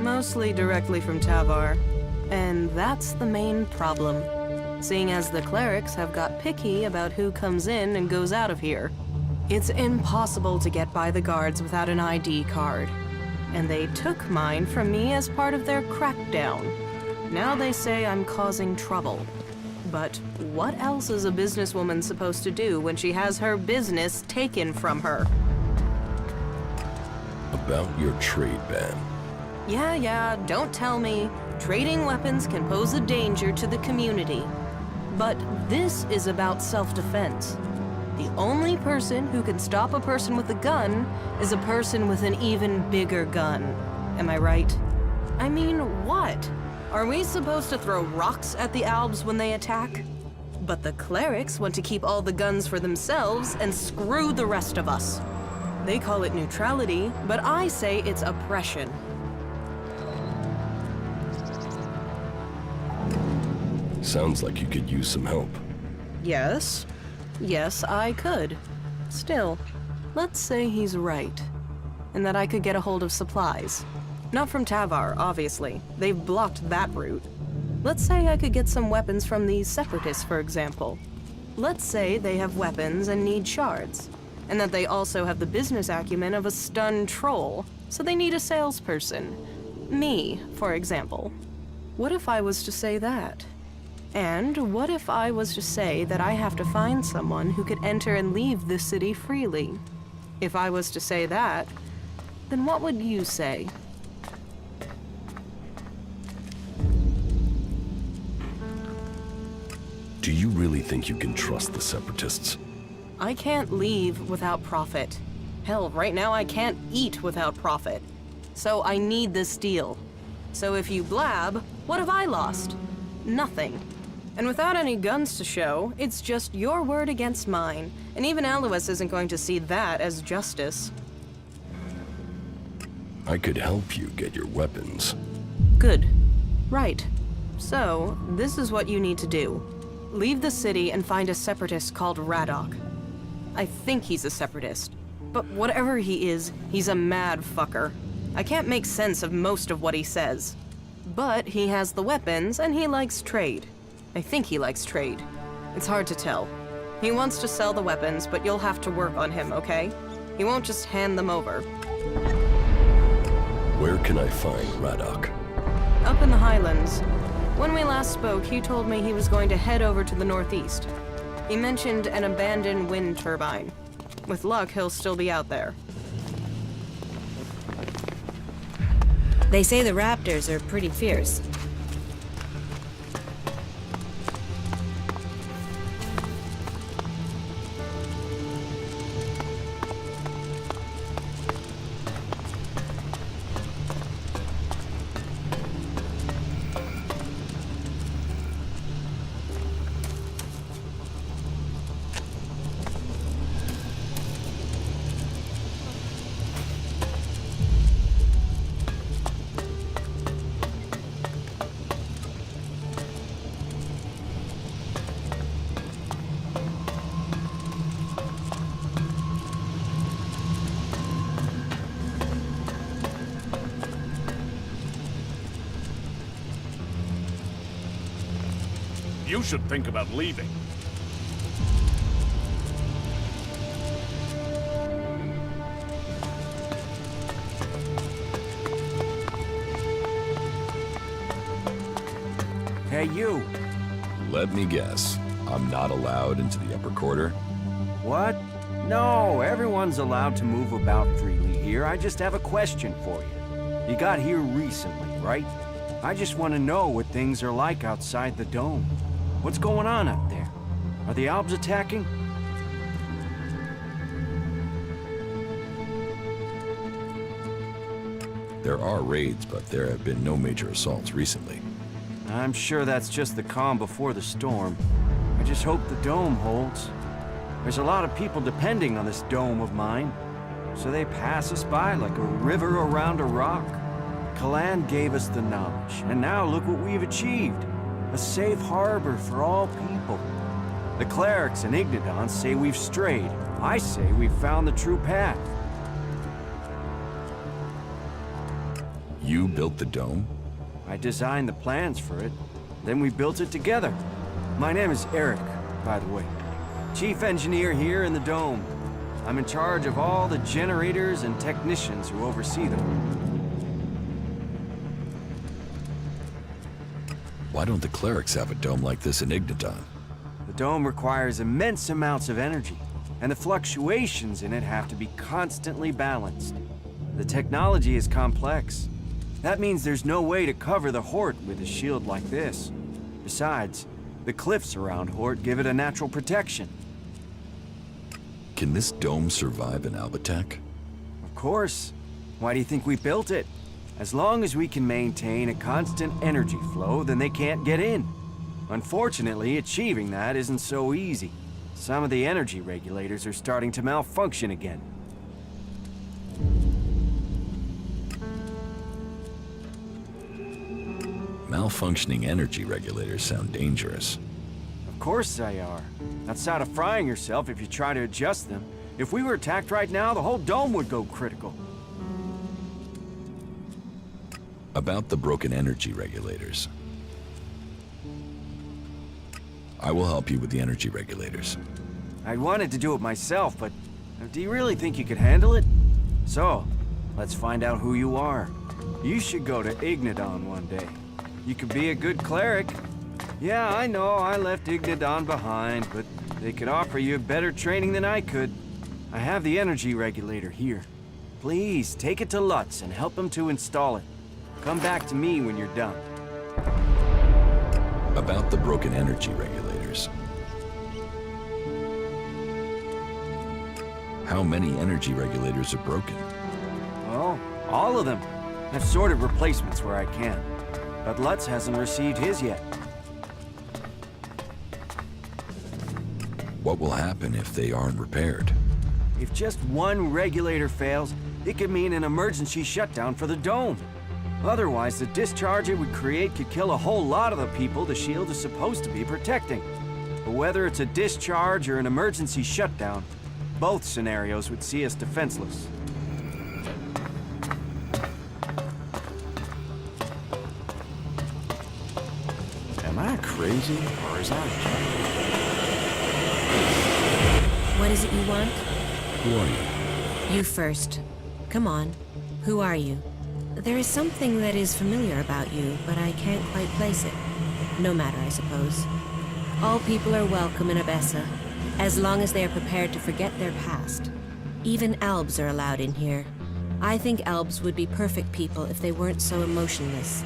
S9: Mostly directly from Tavar. And that's the main problem. Seeing as the clerics have got picky about who comes in and goes out of here. It's impossible to get by the guards without an ID card. And they took mine from me as part of their crackdown. Now they say I'm causing trouble. But what else is a businesswoman supposed to do when she has her business taken from her?
S2: About your trade ban.
S9: Yeah, don't tell me. Trading weapons can pose a danger to the community. But this is about self-defense. The only person who can stop a person with a gun is a person with an even bigger gun. Am I right? I mean, what? Are we supposed to throw rocks at the Albs when they attack? But the clerics want to keep all the guns for themselves and screw the rest of us. They call it neutrality, but I say it's oppression.
S6: Sounds like you could use some help.
S9: Yes. Yes, I could. Still, let's say he's right. And that I could get a hold of supplies. Not from Tavar, obviously. They've blocked that route. Let's say I could get some weapons from these separatists, for example. Let's say they have weapons and need shards. And that they also have the business acumen of a stunned troll, so they need a salesperson. Me, for example. What if I was to say that? And what if I was to say that I have to find someone who could enter and leave this city freely? If I was to say that, then what would you say?
S6: Do you really think you can trust the Separatists?
S9: I can't leave without profit. Hell, right now I can't eat without profit. So I need this deal. So if you blab, what have I lost? Nothing. And without any guns to show, it's just your word against mine. And even Alois isn't going to see that as justice.
S6: I could help you get your weapons.
S9: Good. Right. So, this is what you need to do. Leave the city and find a separatist called Radok. I think he's a separatist. But whatever he is, he's a mad fucker. I can't make sense of most of what he says. But he has the weapons and he likes trade. I think he likes trade. It's hard to tell. He wants to sell the weapons, but you'll have to work on him, okay? He won't just hand them over.
S6: Where can I find Radok?
S9: Up in the Highlands. When we last spoke, he told me he was going to head over to the northeast. He mentioned an abandoned wind turbine. With luck, he'll still be out there.
S16: They say the raptors are pretty fierce.
S17: You should think about leaving.
S7: Hey, you.
S2: Let me guess. I'm not allowed into the upper quarter?
S7: What? No, everyone's allowed to move about freely here. I just have a question for you. You got here recently, right? I just want to know what things are like outside the dome. What's going on out there? Are the Albs attacking?
S2: There are raids, but there have been no major assaults recently.
S7: I'm sure that's just the calm before the storm. I just hope the dome holds. There's a lot of people depending on this dome of mine, so they pass us by like a river around a rock. Kalan gave us the knowledge, and now look what we've achieved. A safe harbor for all people. The clerics and Ignodons say we've strayed. I say we've found the true path.
S2: You built the dome?
S7: I designed the plans for it. Then we built it together. My name is Eric, by the way. Chief engineer here in the dome. I'm in charge of all the generators and technicians who oversee them.
S2: Why don't the clerics have a dome like this in Ignodon?
S7: The dome requires immense amounts of energy, and the fluctuations in it have to be constantly balanced. The technology is complex. That means there's no way to cover the Hort with a shield like this. Besides, the cliffs around Hort give it a natural protection.
S2: Can this dome survive an Alb attack?
S7: Of course. Why do you think we built it? As long as we can maintain a constant energy flow, then they can't get in. Unfortunately, achieving that isn't so easy. Some of the energy regulators are starting to malfunction again.
S2: Malfunctioning energy regulators sound dangerous.
S7: Of course they are. That's out of frying yourself if you try to adjust them. If we were attacked right now, the whole dome would go critical.
S2: About the broken energy regulators. I will help you with the energy regulators.
S7: I wanted to do it myself, but do you really think you could handle it? So, let's find out who you are. You should go to Ignadon one day. You could be a good cleric. Yeah, I know, I left Ignadon behind, but they could offer you better training than I could. I have the energy regulator here. Please, take it to Lutz and help him to install it. Come back to me when you're done.
S2: About the broken energy regulators. How many energy regulators are broken?
S7: Oh, all of them. I've sorted replacements where I can. But Lutz hasn't received his yet.
S2: What will happen if they aren't repaired?
S7: If just one regulator fails, it could mean an emergency shutdown for the dome. Otherwise, the discharge it would create could kill a whole lot of the people the shield is supposed to be protecting. But whether it's a discharge or an emergency shutdown, both scenarios would see us defenseless.
S14: Am I crazy, or is that...
S16: What is it you want?
S2: Who are you?
S16: You first. Come on. Who are you? There is something that is familiar about you, but I can't quite place it. No matter, I suppose. All people are welcome in Abessa, as long as they are prepared to forget their past. Even Albs are allowed in here. I think Albs would be perfect people if they weren't so emotionless.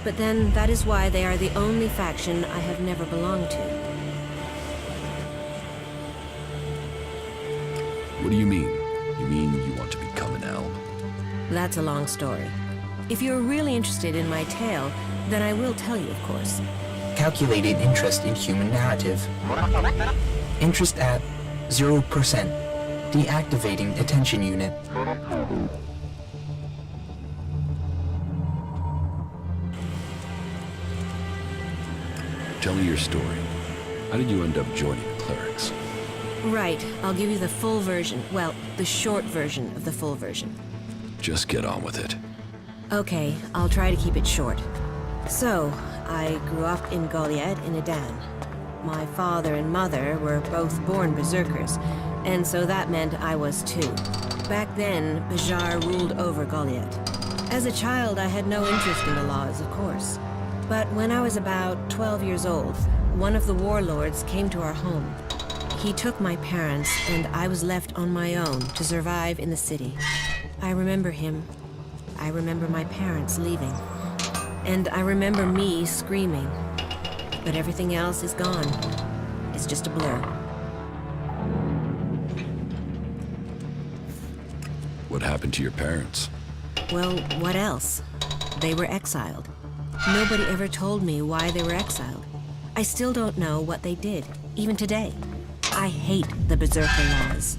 S16: But then, that is why they are the only faction I have never belonged to.
S2: What do you mean? You mean you want to become an elf?
S16: That's a long story. If you're really interested in my tale, then I will tell you, of course.
S5: Calculated interest in human narrative. Interest at 0%. Deactivating attention unit.
S2: Tell me your story. How did you end up joining the clerics?
S16: Right, I'll give you the full version. Well, the short version of the full version.
S2: Just get on with it.
S16: Okay, I'll try to keep it short. So, I grew up in Goliad in Edan. My father and mother were both born berserkers, and so that meant I was too. Back then, Bajar ruled over Goliad. As a child, I had no interest in the laws, of course. But when I was about 12 years old, one of the warlords came to our home. He took my parents, and I was left on my own to survive in the city. I remember him. I remember my parents leaving. And I remember me screaming. But everything else is gone. It's just a blur.
S2: What happened to your parents?
S16: Well, what else? They were exiled. Nobody ever told me why they were exiled. I still don't know what they did, even today. I hate the Berserker laws.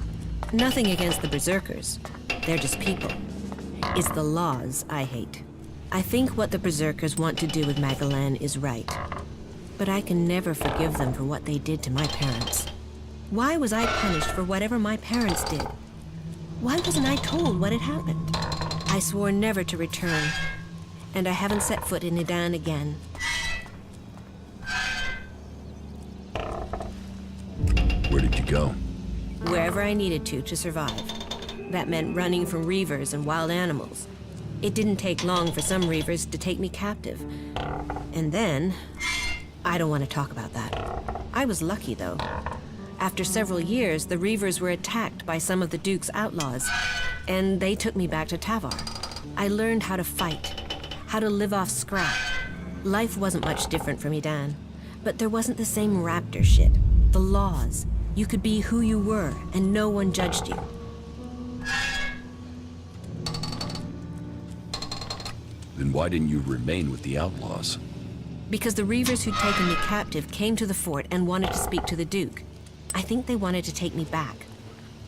S16: Nothing against the Berserkers. They're just people. It's the laws I hate. I think what the Berserkers want to do with Magalan is right. But I can never forgive them for what they did to my parents. Why was I punished for whatever my parents did? Why wasn't I told what had happened? I swore never to return, and I haven't set foot in Edan again.
S2: Where did you go?
S16: Wherever I needed to survive. That meant running from reavers and wild animals. It didn't take long for some reavers to take me captive. And then... I don't want to talk about that. I was lucky, though. After several years, the reavers were attacked by some of the Duke's outlaws, and they took me back to Tavar. I learned how to fight, how to live off scrap. Life wasn't much different from Edan, but there wasn't the same raptor shit. The laws. You could be who you were, and no one judged you.
S2: Then why didn't you remain with the outlaws?
S16: Because the reavers who'd taken me captive came to the fort and wanted to speak to the Duke. I think they wanted to take me back.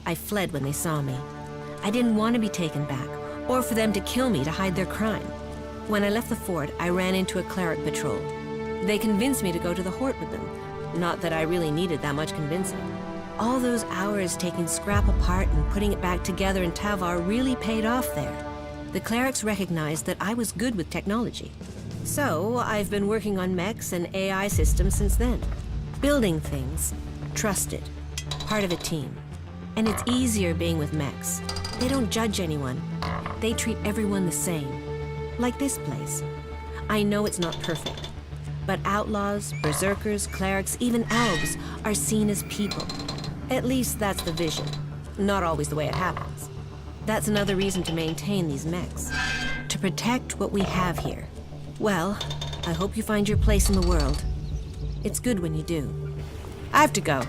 S16: I fled when they saw me. I didn't want to be taken back, or for them to kill me to hide their crime. When I left the fort, I ran into a cleric patrol. They convinced me to go to the Hort with them. Not that I really needed that much convincing. All those hours taking scrap apart and putting it back together in Tavar really paid off there. The clerics recognized that I was good with technology. So, I've been working on mechs and AI systems since then. Building things. Trusted. Part of a team. And it's easier being with mechs. They don't judge anyone. They treat everyone the same. Like this place. I know it's not perfect. But outlaws, berserkers, clerics, even elves are seen as people. At least that's the vision. Not always the way it happens. That's another reason to maintain these mechs. To protect what we have here. Well, I hope you find your place in the world. It's good when you do. I have to go.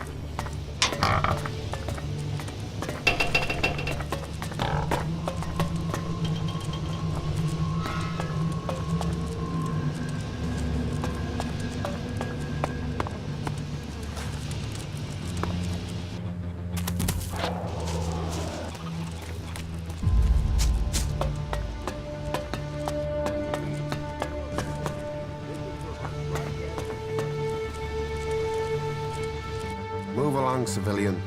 S18: Move along, civilian.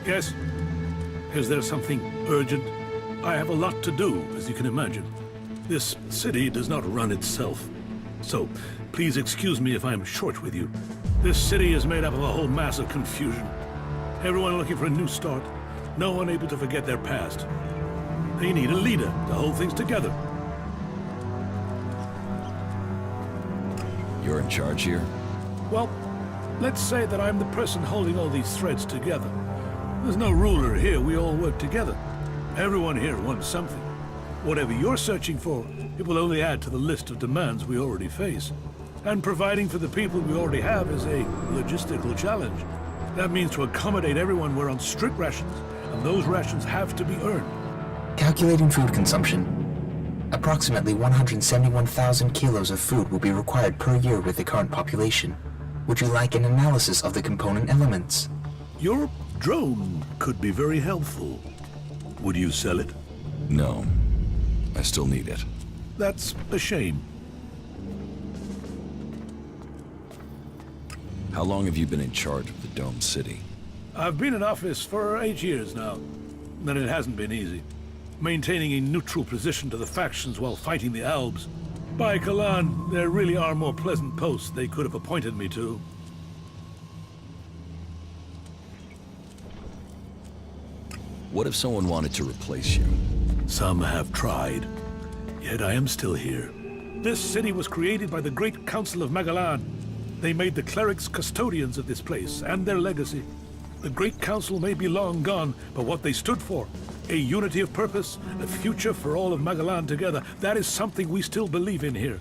S19: Yes? Is there something urgent? I have a lot to do, as you can imagine. This city does not run itself. So, please excuse me if I'm short with you. This city is made up of a whole mass of confusion. Everyone looking for a new start. No one able to forget their past. They need a leader to hold things together.
S2: You're in charge here?
S19: Well, let's say that I'm the person holding all these threads together. There's no ruler here, we all work together. Everyone here wants something. Whatever you're searching for, it will only add to the list of demands we already face. And providing for the people we already have is a logistical challenge. That means to accommodate everyone we're on strict rations, and those rations have to be earned.
S5: Calculating food consumption. Approximately 171,000 kilos of food will be required per year with the current population. Would you like an analysis of the component elements?
S19: Your drone could be very helpful. Would you sell it?
S2: No. I still need it.
S19: That's a shame.
S2: How long have you been in charge of the Dome City?
S19: I've been in office for 8 years now, and it hasn't been easy. Maintaining a neutral position to the factions while fighting the Albs. By Kalan, there really are more pleasant posts they could have appointed me to.
S2: What if someone wanted to replace you?
S19: Some have tried. Yet I am still here. This city was created by the Great Council of Magalan. They made the clerics custodians of this place and their legacy. The Great Council may be long gone, but what they stood for, a unity of purpose, a future for all of Magalan together, that is something we still believe in here.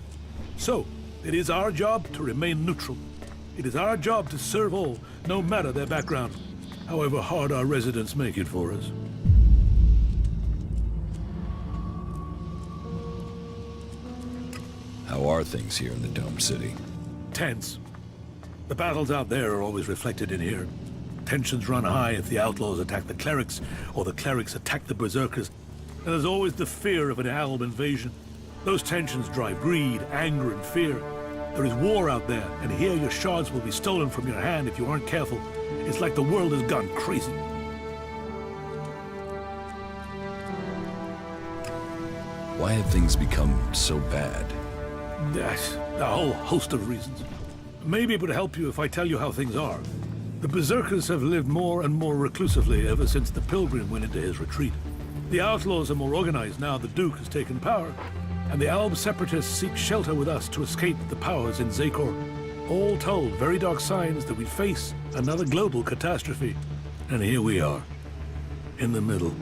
S19: So, it is our job to remain neutral. It is our job to serve all, no matter their background, however hard our residents make it for us.
S2: How are things here in the Dome City?
S19: Tense. The battles out there are always reflected in here. Tensions run high if the outlaws attack the clerics, or the clerics attack the berserkers. And there's always the fear of an Alb invasion. Those tensions drive greed, anger, and fear. There is war out there, and here your shards will be stolen from your hand if you aren't careful. It's like the world has gone crazy.
S2: Why have things become so bad?
S19: Yes, a whole host of reasons. Maybe it would help you if I tell you how things are. The berserkers have lived more and more reclusively ever since the pilgrim went into his retreat. The outlaws are more organized now the Duke has taken power, and the Alb separatists seek shelter with us to escape the powers in Zakor. All told, very dark signs that we face another global catastrophe. And here we are, in the middle.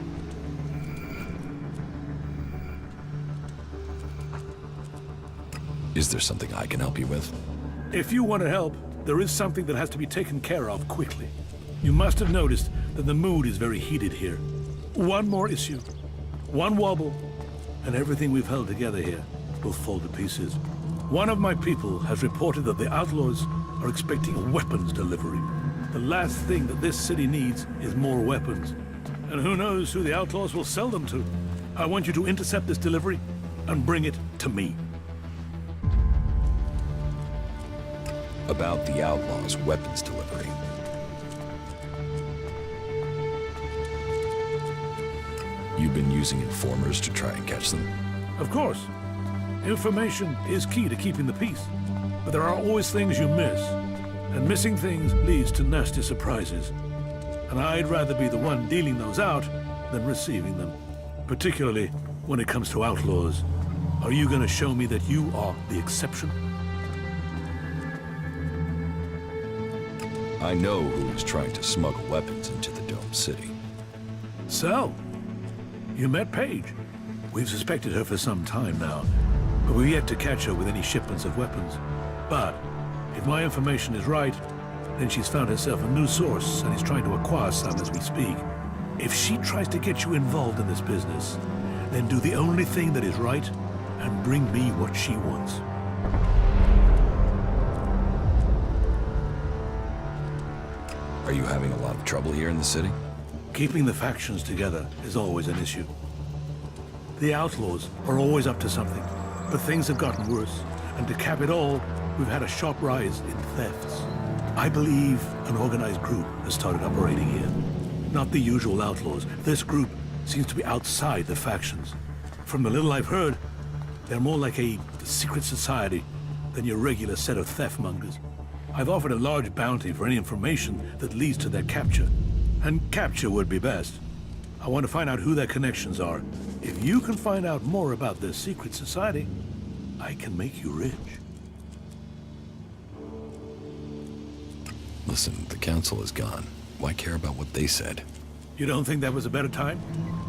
S2: Is there something I can help you with?
S19: If you want to help, there is something that has to be taken care of quickly. You must have noticed that the mood is very heated here. One more issue, one wobble, and everything we've held together here will fall to pieces. One of my people has reported that the outlaws are expecting a weapons delivery. The last thing that this city needs is more weapons. And who knows who the outlaws will sell them to. I want you to intercept this delivery and bring it to me.
S2: About the outlaws' weapons delivery. You've been using informers to try and catch them?
S19: Of course. Information is key to keeping the peace. But there are always things you miss. And missing things leads to nasty surprises. And I'd rather be the one dealing those out than receiving them. Particularly when it comes to outlaws. Are you going to show me that you are the exception?
S2: I know who is trying to smuggle weapons into the Dome City.
S19: So, you met Paige. We've suspected her for some time now, but we've yet to catch her with any shipments of weapons. But if my information is right, then she's found herself a new source and is trying to acquire some as we speak. If she tries to get you involved in this business, then do the only thing that is right and bring me what she wants.
S2: Are you having a lot of trouble here in the city?
S19: Keeping the factions together is always an issue. The outlaws are always up to something, but things have gotten worse, and to cap it all, we've had a sharp rise in thefts. I believe an organized group has started operating here. Not the usual outlaws. This group seems to be outside the factions. From the little I've heard, they're more like a secret society than your regular set of theft mongers. I've offered a large bounty for any information that leads to their capture. And capture would be best. I want to find out who their connections are. If you can find out more about this secret society, I can make you rich.
S2: Listen, the council is gone. Why care about what they said?
S19: You don't think that was a better time?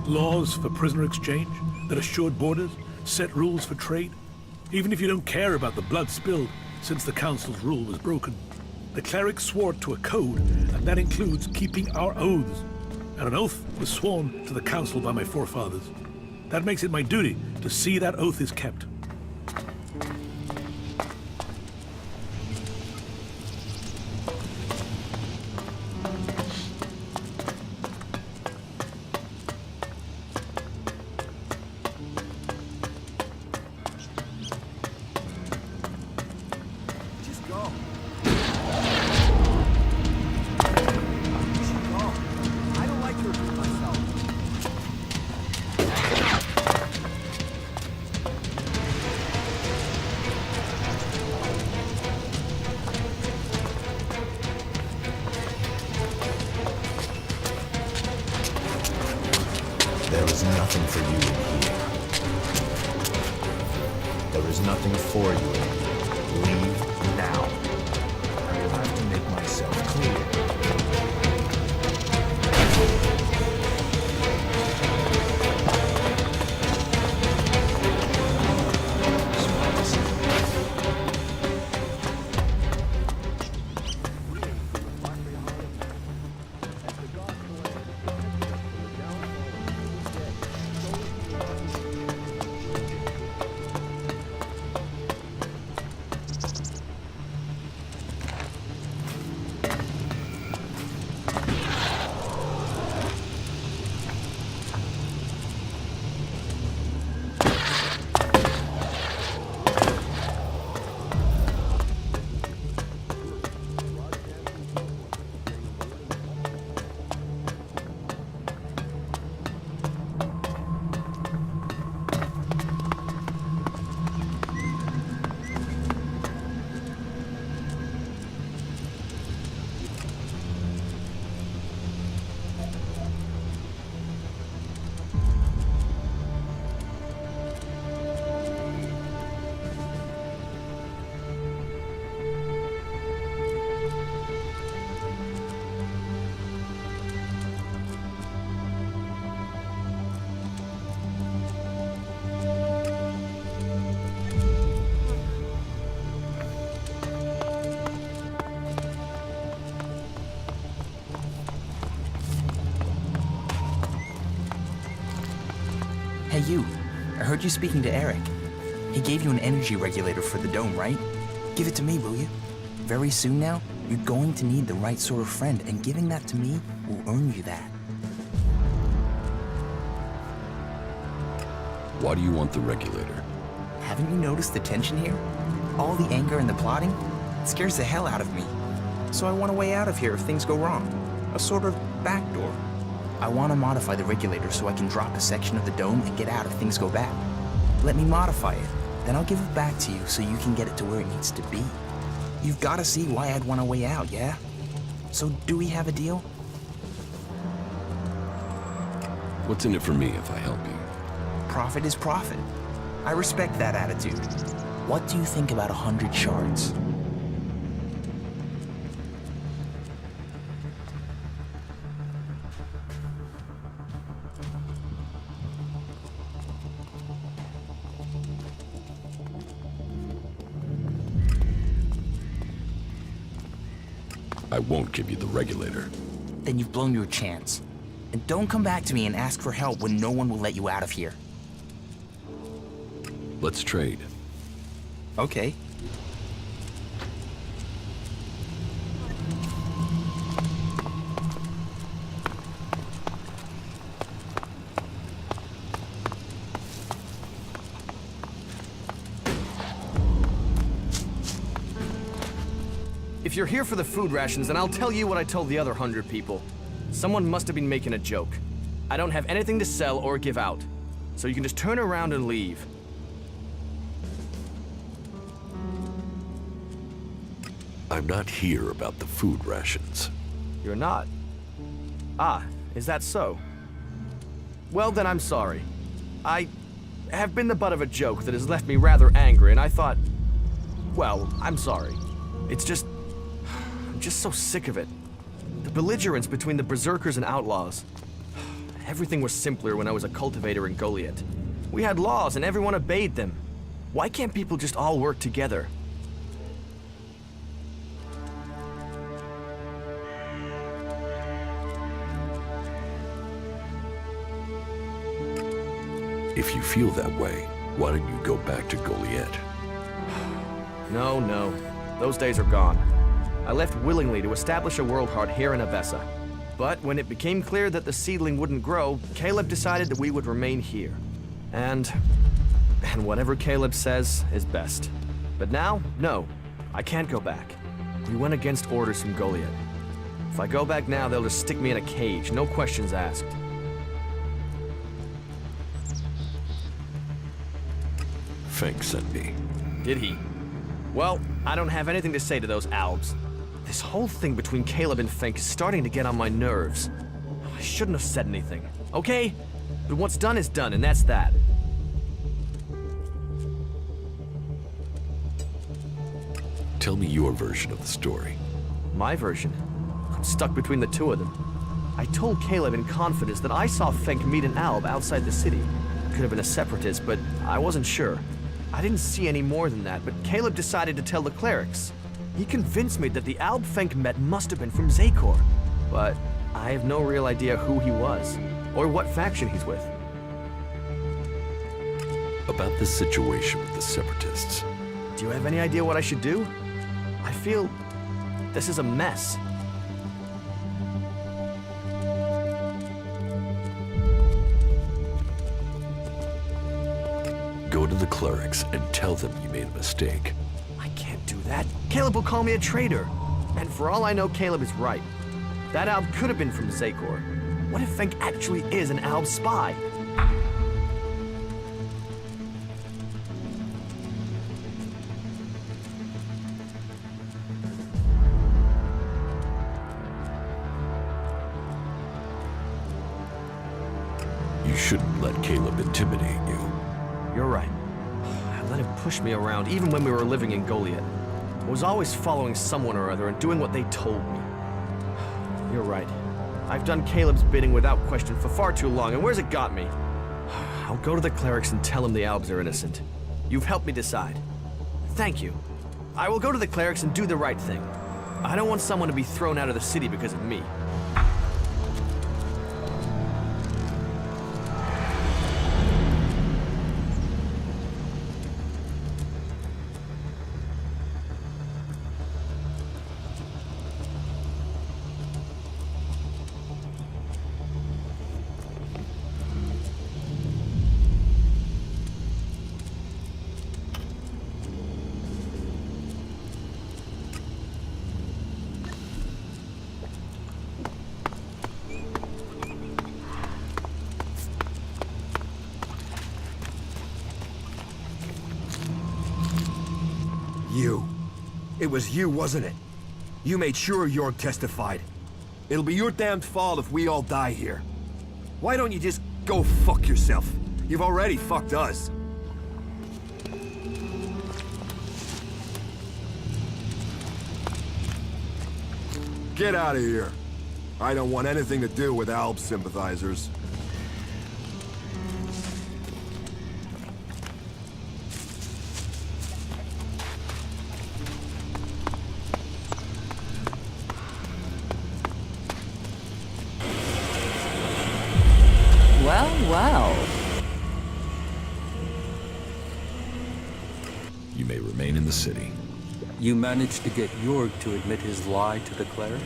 S19: Laws for prisoner exchange that assured borders, set rules for trade. Even if you don't care about the blood spilled since the council's rule was broken. The clerics swore to a code, and that includes keeping our oaths. And an oath was sworn to the council by my forefathers. That makes it my duty to see that oath is kept.
S18: There is nothing for you in here. There is nothing for you in here. Leave now. I will have to make myself clear.
S5: Hey, you. I heard you speaking to Eric. He gave you an energy regulator for the dome, right? Give it to me, will you? Very soon now, you're going to need the right sort of friend, and giving that to me will earn you that.
S2: Why do you want the regulator?
S5: Haven't you noticed the tension here? All the anger and the plotting? It scares the hell out of me. So I want a way out of here if things go wrong. A sort of backdoor. I want to modify the regulator so I can drop a section of the dome and get out if things go bad. Let me modify it. Then I'll give it back to you so you can get it to where it needs to be. You've got to see why I'd want a way out, yeah? So do we have a deal?
S2: What's in it for me if I help you?
S5: Profit is profit. I respect that attitude. What do you think about 100 shards?
S2: I won't give you the regulator.
S5: Then you've blown your chance. And don't come back to me and ask for help when no one will let you out of here.
S2: Let's trade.
S5: Okay.
S14: If you're here for the food rations, then I'll tell you what I told the other 100 people. Someone must have been making a joke. I don't have anything to sell or give out, so you can just turn around and leave.
S2: I'm not here about the food rations.
S14: You're not? Ah, is that so? Well, then I'm sorry. I have been the butt of a joke that has left me rather angry, and I thought... Well, I'm sorry. It's just... I'm just so sick of it. The belligerence between the berserkers and outlaws. Everything was simpler when I was a cultivator in Goliath. We had laws and everyone obeyed them. Why can't people just all work together?
S2: If you feel that way, why don't you go back to Goliath?
S14: No. Those days are gone. I left willingly to establish a world heart here in Avessa. But when it became clear that the seedling wouldn't grow, Caleb decided that we would remain here. And whatever Caleb says is best. But now, no, I can't go back. We went against orders from Goliath. If I go back now, they'll just stick me in a cage, no questions asked.
S2: Fink sent me.
S14: Did he? Well, I don't have anything to say to those Albs. This whole thing between Caleb and Fink is starting to get on my nerves. I shouldn't have said anything, okay? But what's done is done, and that's that.
S2: Tell me your version of the story.
S14: My version? I'm stuck between the two of them. I told Caleb in confidence that I saw Fink meet an Alb outside the city. Could have been a separatist, but I wasn't sure. I didn't see any more than that, but Caleb decided to tell the clerics. He convinced me that the Alb Fink met must have been from Zakor, but I have no real idea who he was, or what faction he's with.
S2: About this situation with the separatists.
S14: Do you have any idea what I should do? I feel this is a mess.
S2: Go to the clerics and tell them you made a mistake.
S14: I can't do that. Caleb will call me a traitor. And for all I know, Caleb is right. That Alb could have been from Zakor. What if Fink actually is an Alb spy?
S2: You shouldn't let Caleb intimidate you.
S14: You're right. I let him push me around even when we were living in Goliath. I was always following someone or other and doing what they told me. You're right. I've done Caleb's bidding without question for far too long, and where's it got me? I'll go to the clerics and tell them the Albs are innocent. You've helped me decide. Thank you. I will go to the clerics and do the right thing. I don't want someone to be thrown out of the city because of me.
S6: You. It was you, wasn't it? You made sure Jorg testified. It'll be your damned fault if we all die here. Why don't you just go fuck yourself? You've already fucked us. Get out of here. I don't want anything to do with Alb sympathizers.
S11: Well, well.
S2: You may remain in the city.
S12: You managed to get Jorg to admit his lie to the clerics?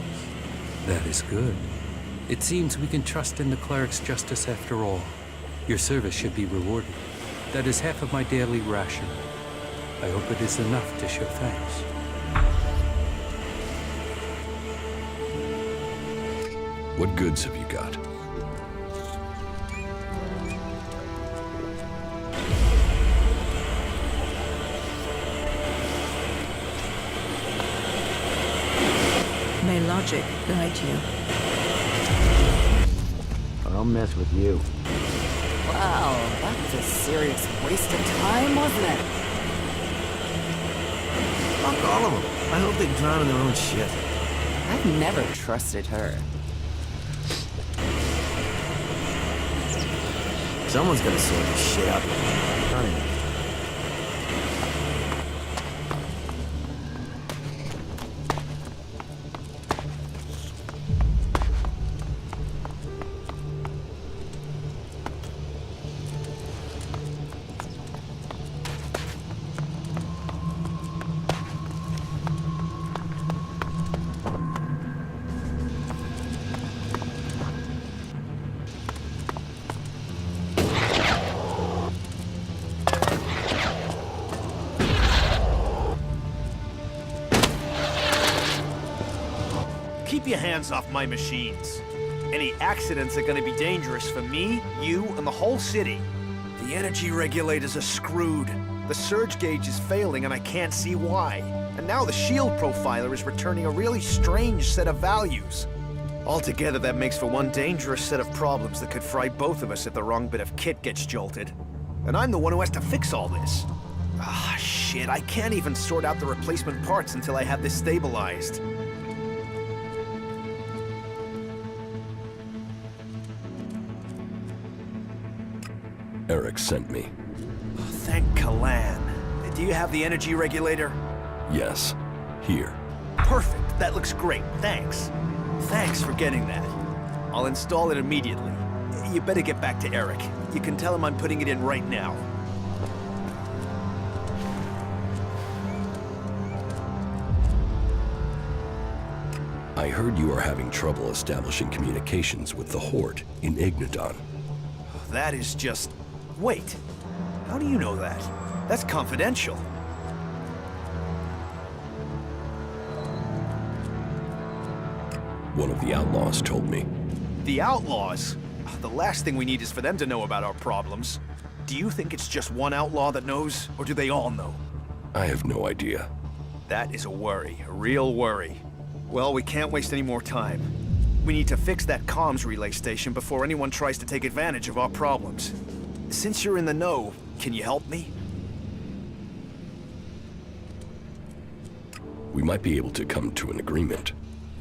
S12: That is good. It seems we can trust in the cleric's justice after all. Your service should be rewarded. That is half of my daily ration. I hope it is enough to show thanks.
S2: What goods have you got?
S11: May logic guide you.
S10: I'll mess with you.
S9: Wow, that was a serious waste of time, wasn't it?
S10: Fuck all of them. I hope they drown in their own shit.
S9: I've never trusted her.
S10: Someone's gonna sort this shit out. Not in.
S14: Keep your hands off my machines. Any accidents are gonna be dangerous for me, you, and the whole city. The energy regulators are screwed. The surge gauge is failing and I can't see why. And now the shield profiler is returning a really strange set of values. Altogether, that makes for one dangerous set of problems that could fry both of us if the wrong bit of kit gets jolted. And I'm the one who has to fix all this. Ah, shit, I can't even sort out the replacement parts until I have this stabilized.
S2: Eric sent me.
S14: Thank Kalan. Do you have the energy regulator?
S2: Yes. Here.
S14: Perfect. That looks great. Thanks. Thanks for getting that. I'll install it immediately. You better get back to Eric. You can tell him I'm putting it in right now.
S2: I heard you are having trouble establishing communications with the Horde in Ignadon.
S14: That is just... Wait. How do you know that? That's confidential.
S2: One of the outlaws told me.
S14: The outlaws? The last thing we need is for them to know about our problems. Do you think it's just one outlaw that knows, or do they all know?
S2: I have no idea.
S14: That is a worry, a real worry. Well, we can't waste any more time. We need to fix that comms relay station before anyone tries to take advantage of our problems. Since you're in the know, can you help me?
S2: We might be able to come to an agreement.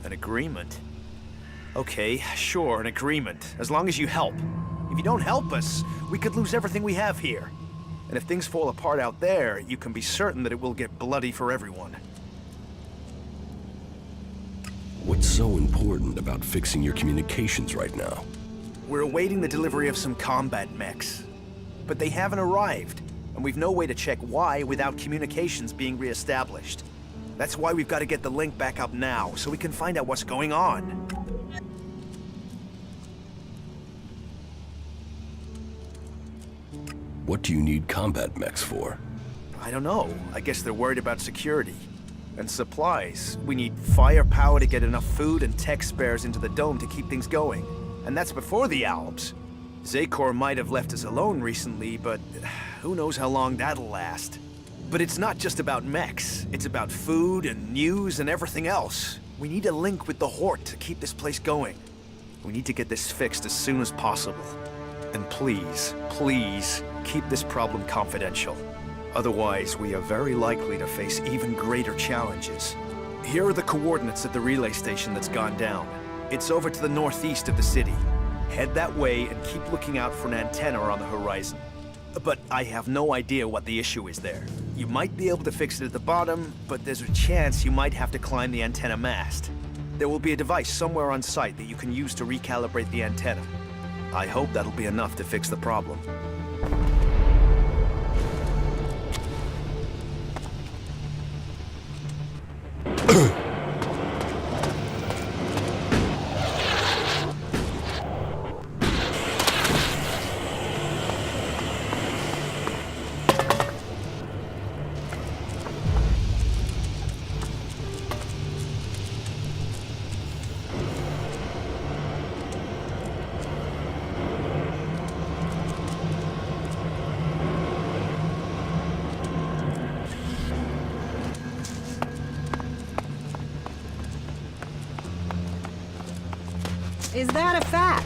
S14: An agreement? Okay, sure, an agreement. As long as you help. If you don't help us, we could lose everything we have here. And if things fall apart out there, you can be certain that it will get bloody for everyone.
S2: What's so important about fixing your communications right now?
S14: We're awaiting the delivery of some combat mechs. But they haven't arrived, and we've no way to check why without communications being re-established. That's why we've got to get the link back up now, so we can find out what's going on.
S2: What do you need combat mechs for?
S14: I don't know. I guess they're worried about security. And supplies. We need firepower to get enough food and tech spares into the dome to keep things going. And that's before the Alps. Zakor might have left us alone recently, but who knows how long that'll last. But it's not just about mechs. It's about food and news and everything else. We need a link with the Horde to keep this place going. We need to get this fixed as soon as possible. And please, please, keep this problem confidential. Otherwise, we are very likely to face even greater challenges. Here are the coordinates of the relay station that's gone down. It's over to the northeast of the city. Head that way and keep looking out for an antenna on the horizon. But I have no idea what the issue is there. You might be able to fix it at the bottom, but there's a chance you might have to climb the antenna mast. There will be a device somewhere on site that you can use to recalibrate the antenna. I hope that'll be enough to fix the problem.
S9: Is that a fact?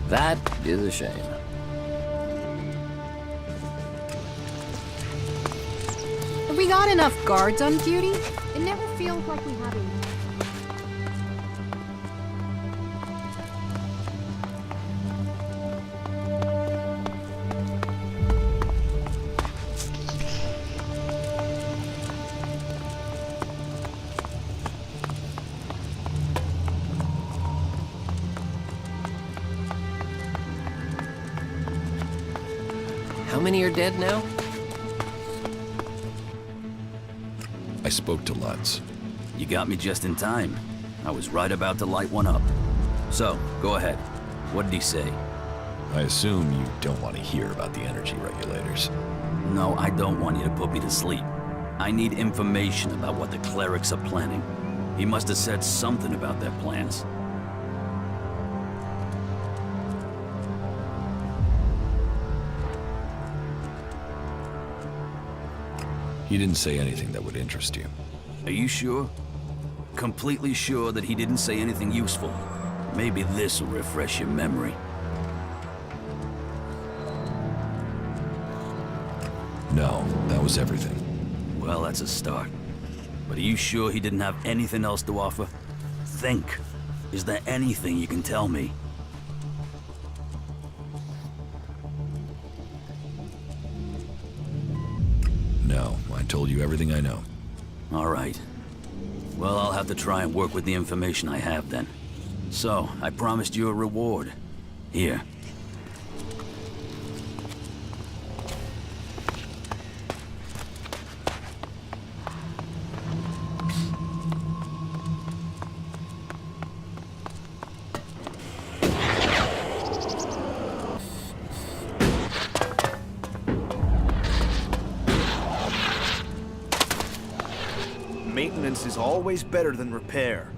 S3: That is a shame.
S9: Have we got enough guards on duty? It never feels like we have enough.
S3: How many are dead now?
S2: I spoke to Lutz.
S8: You got me just in time. I was right about to light one up. So, go ahead. What did he say?
S2: I assume you don't want to hear about the energy regulators.
S8: No, I don't want you to put me to sleep. I need information about what the clerics are planning. He must have said something about their plans.
S2: He didn't say anything that would interest you.
S8: Are you sure? Completely sure that he didn't say anything useful? Maybe this will refresh your memory.
S2: No, that was everything.
S8: Well, that's a start. But are you sure he didn't have anything else to offer? Think. Is there anything you can tell me?
S2: No, I told you everything I know.
S8: All right. Well, I'll have to try and work with the information I have then. So, I promised you a reward. Here.
S14: Maintenance is always better than repair.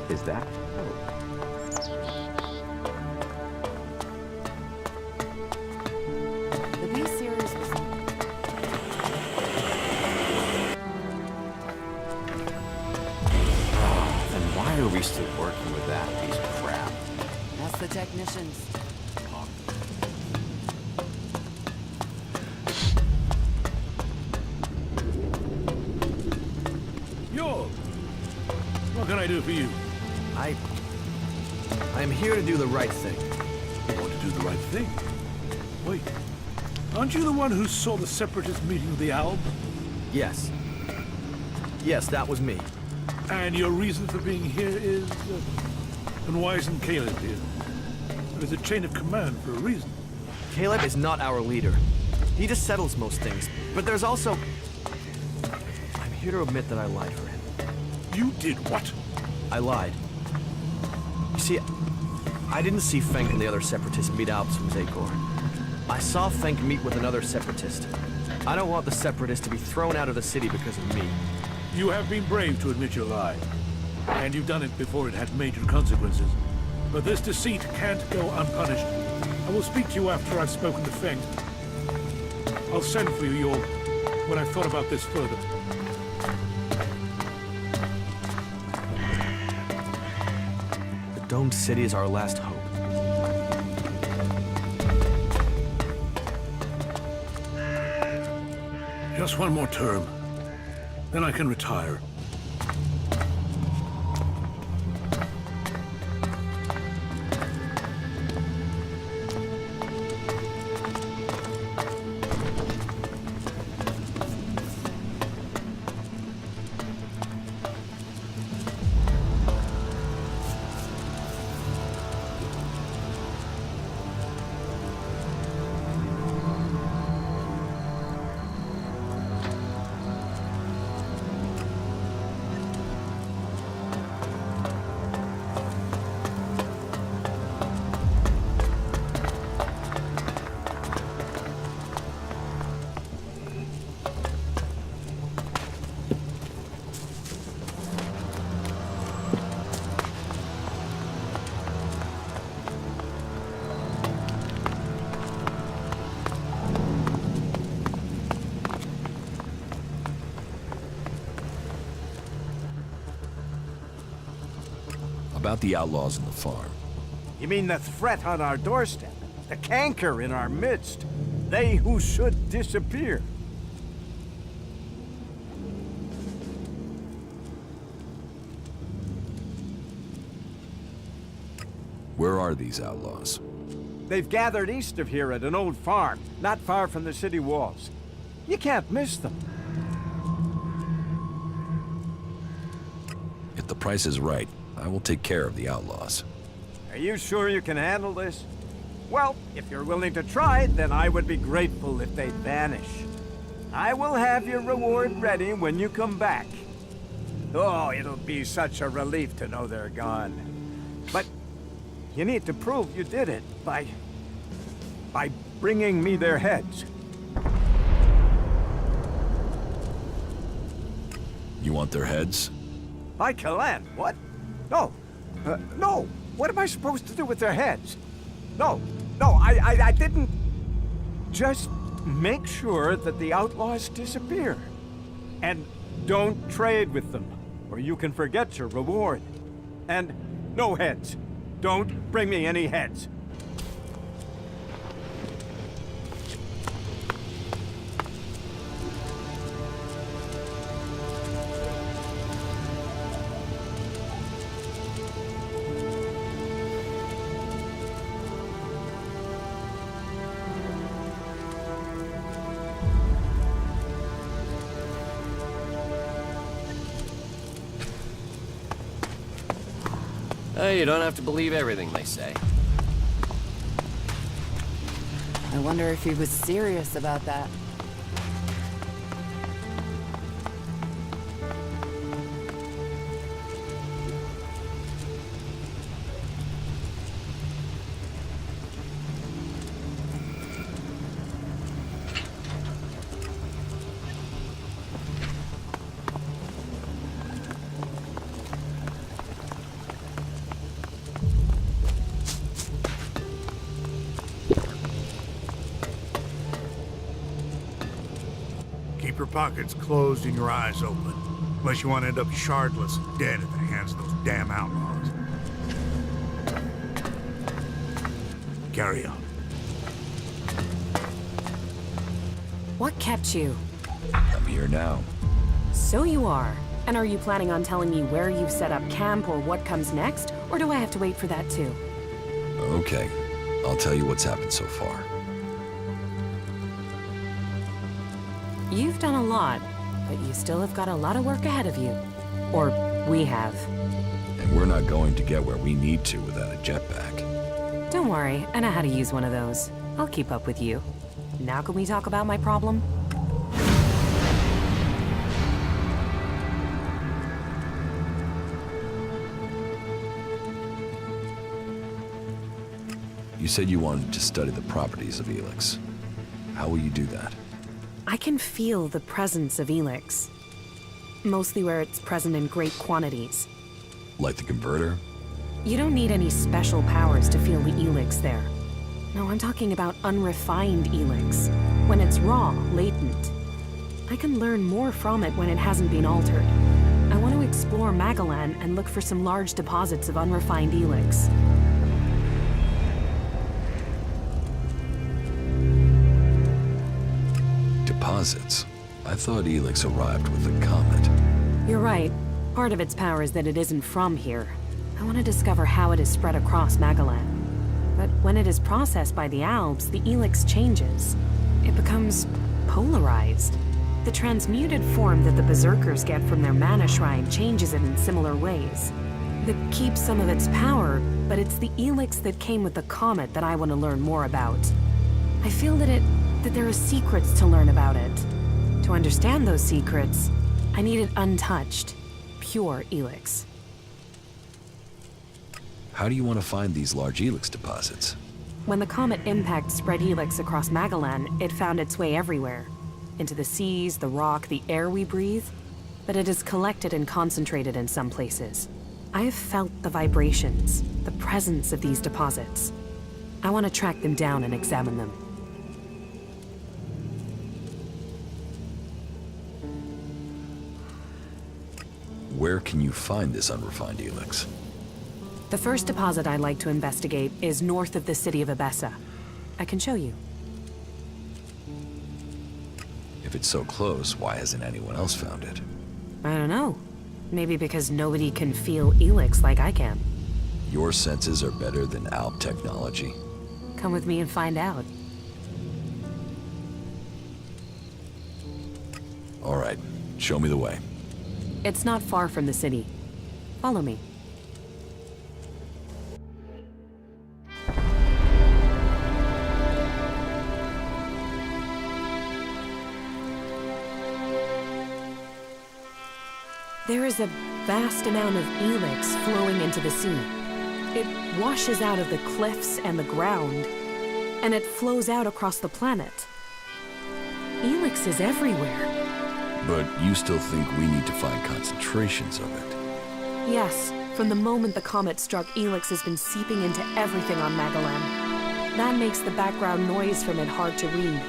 S20: Is that?
S9: The B series was...
S20: Then why are we still working with that piece of crap?
S9: That's the technicians.
S19: Yo! What can I do for you?
S14: I'm here to do the right thing.
S19: You want to do the right thing? Wait, aren't you the one who saw the Separatist meeting with the Alb?
S14: Yes. Yes, that was me.
S19: And your reason for being here is... and why isn't Caleb here? There's a chain of command for a reason.
S14: Caleb is not our leader. He just settles most things. But there's also... I'm here to admit that I lied for him.
S19: You did what?
S14: I lied. You see, I didn't see Fenk and the other separatists meet Alps from Zakor. I saw Fenk meet with another separatist. I don't want the separatists to be thrown out of the city because of me.
S19: You have been brave to admit your lie. And you've done it before it had major consequences. But this deceit can't go unpunished. I will speak to you after I've spoken to Fenk. I'll send for you, York, when I've thought about this further.
S14: The domed city is our last hope.
S19: Just one more term. Then I can retire.
S2: About the outlaws in the farm.
S7: You mean the threat on our doorstep? The canker in our midst? They who should disappear?
S2: Where are these outlaws?
S7: They've gathered east of here at an old farm, not far from the city walls. You can't miss them.
S2: If the price is right, I will take care of the outlaws.
S7: Are you sure you can handle this? Well, if you're willing to try, then I would be grateful if they'd vanish. I will have your reward ready when you come back. Oh, it'll be such a relief to know they're gone. But you need to prove you did it by bringing me their heads.
S2: You want their heads?
S7: By Kalan, what? No. No. What am I supposed to do with their heads? No. No, I didn't. Just make sure that the outlaws disappear. And don't trade with them, or you can forget your reward. And no heads. Don't bring me any heads.
S20: You don't have to believe everything they say.
S9: I wonder if he was serious about that.
S1: Keep your pockets closed and your eyes open. Unless you want to end up shardless and dead at the hands of those damn outlaws. Carry on.
S9: What kept you?
S2: I'm here now.
S9: So you are. And are you planning on telling me where you've set up camp or what comes next? Or do I have to wait for that too?
S2: Okay, I'll tell you what's happened so far.
S9: You've done a lot. but you still have got a lot of work ahead of you. Or we have.
S2: And we're not going to get where we need to without a jetpack.
S9: Don't worry, I know how to use one of those. I'll keep up with you. Now can we talk about my problem?
S2: You said you wanted to study the properties of ELEX. How will you do that?
S9: I can feel the presence of ELEX. Mostly where it's present in great quantities.
S2: Like the converter?
S9: You don't need any special powers to feel the ELEX there. No, I'm talking about unrefined ELEX. When it's raw, latent. I can learn more from it when it hasn't been altered. I want to explore Magalan and look for some large deposits of unrefined ELEX.
S2: Deposits? I thought ELEX arrived with the comet.
S9: You're right. Part of its power is that it isn't from here. I want to discover how it is spread across Magalan. But when it is processed by the Alps, the ELEX changes. It becomes polarized. The transmuted form that the Berserkers get from their mana shrine changes it in similar ways. That keeps some of its power, but it's the ELEX that came with the comet that I want to learn more about. I feel that there are secrets to learn about it. To understand those secrets, I need it untouched, pure ELEX.
S2: How do you want to find these large ELEX deposits?
S9: When the comet impact spread ELEX across Magalan, it found its way everywhere. Into the seas, the rock, the air we breathe. But it is collected and concentrated in some places. I have felt the vibrations, the presence of these deposits. I want to track them down and examine them.
S2: Where can you find this unrefined ELEX?
S9: The first deposit I'd like to investigate is north of the city of Abessa. I can show you.
S2: If it's so close, why hasn't anyone else found it?
S9: I don't know. Maybe because nobody can feel ELEX like I can.
S2: Your senses are better than Alp technology.
S9: Come with me and find out.
S2: All right, show me the way.
S9: It's not far from the city. Follow me. There is a vast amount of ELEX flowing into the sea. It washes out of the cliffs and the ground, and it flows out across the planet. ELEX is everywhere.
S2: But you still think we need to find concentrations of it?
S9: Yes, from the moment the comet struck, ELEX has been seeping into everything on Magalan. That makes the background noise from it hard to read.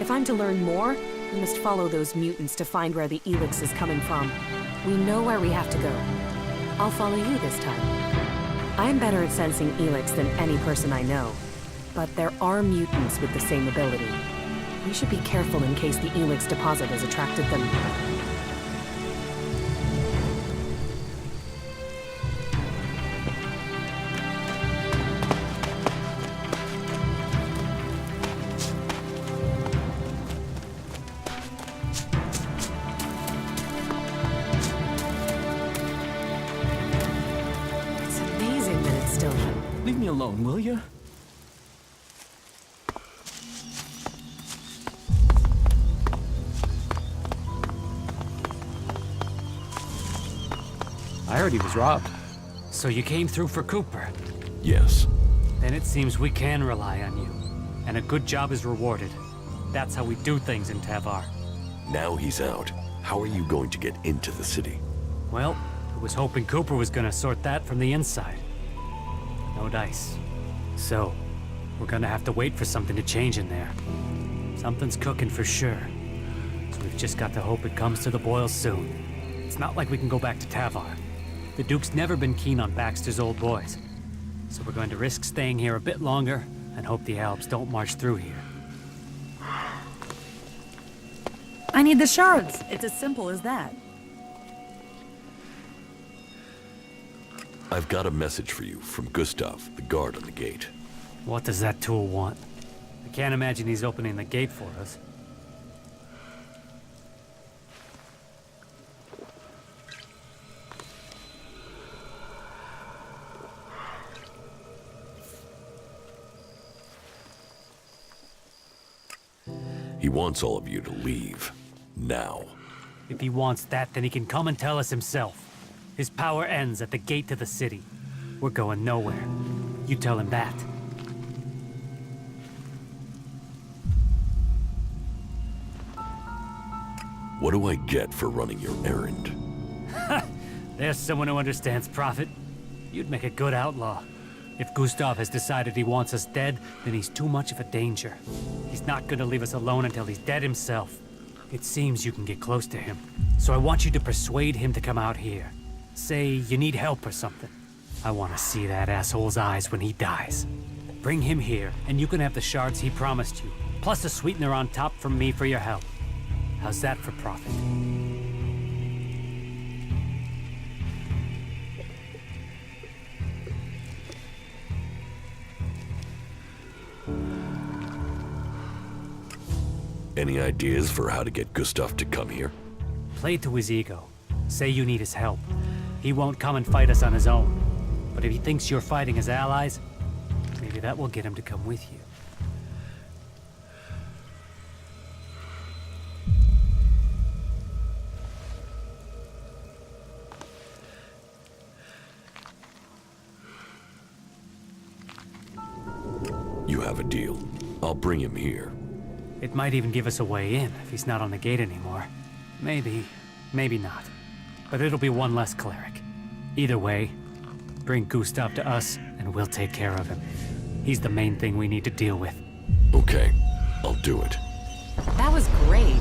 S9: If I'm to learn more, we must follow those mutants to find where the ELEX is coming from. We know where we have to go. I'll follow you this time. I'm better at sensing ELEX than any person I know, but there are mutants with the same ability. We should be careful in case the ELEX deposit has attracted them. It's amazing that it's still here.
S13: Leave me alone, will you?
S7: I heard he was robbed.
S21: So you came through for Cooper?
S2: Yes.
S21: Then it seems we can rely on you. And a good job is rewarded. That's how we do things in Tavar.
S22: Now he's out. How are you going to get into the city?
S21: Well, I was hoping Cooper was gonna sort that from the inside. No dice. So, we're gonna have to wait for something to change in there. Something's cooking for sure. So we've just got to hope it comes to the boil soon. It's not like we can go back to Tavar. The Duke's never been keen on Baxter's old boys. So we're going to risk staying here a bit longer and hope the Alps don't march through here.
S23: I need the shards. It's as simple as that.
S22: I've got a message for you from Gustav, the guard on the gate.
S21: What does that tool want? I can't imagine he's opening the gate for us.
S2: He wants all of you to leave. Now.
S21: If he wants that, then he can come and tell us himself. His power ends at the gate to the city. We're going nowhere. You tell him that.
S2: What do I get for running your errand?
S21: There's someone who understands profit. You'd make a good outlaw. If Gustav has decided he wants us dead, then he's too much of a danger. He's not gonna leave us alone until he's dead himself. It seems you can get close to him. So I want you to persuade him to come out here. Say you need help or something. I want to see that asshole's eyes when he dies. Bring him here, and you can have the shards he promised you, plus a sweetener on top from me for your help. How's that for profit?
S2: Any ideas for how to get Gustav to come here?
S21: Play to his ego. Say you need his help. He won't come and fight us on his own. But if he thinks you're fighting his allies, maybe that will get him to come with you.
S2: You have a deal. I'll bring him here.
S21: It might even give us a way in if he's not on the gate anymore. Maybe, maybe not. But it'll be one less cleric. Either way, bring Gustav to us and we'll take care of him. He's the main thing we need to deal with.
S2: Okay, I'll do it.
S9: That was great.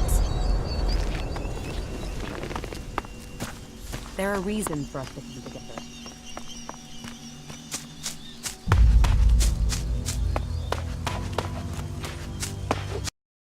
S9: There are reasons for us to come together.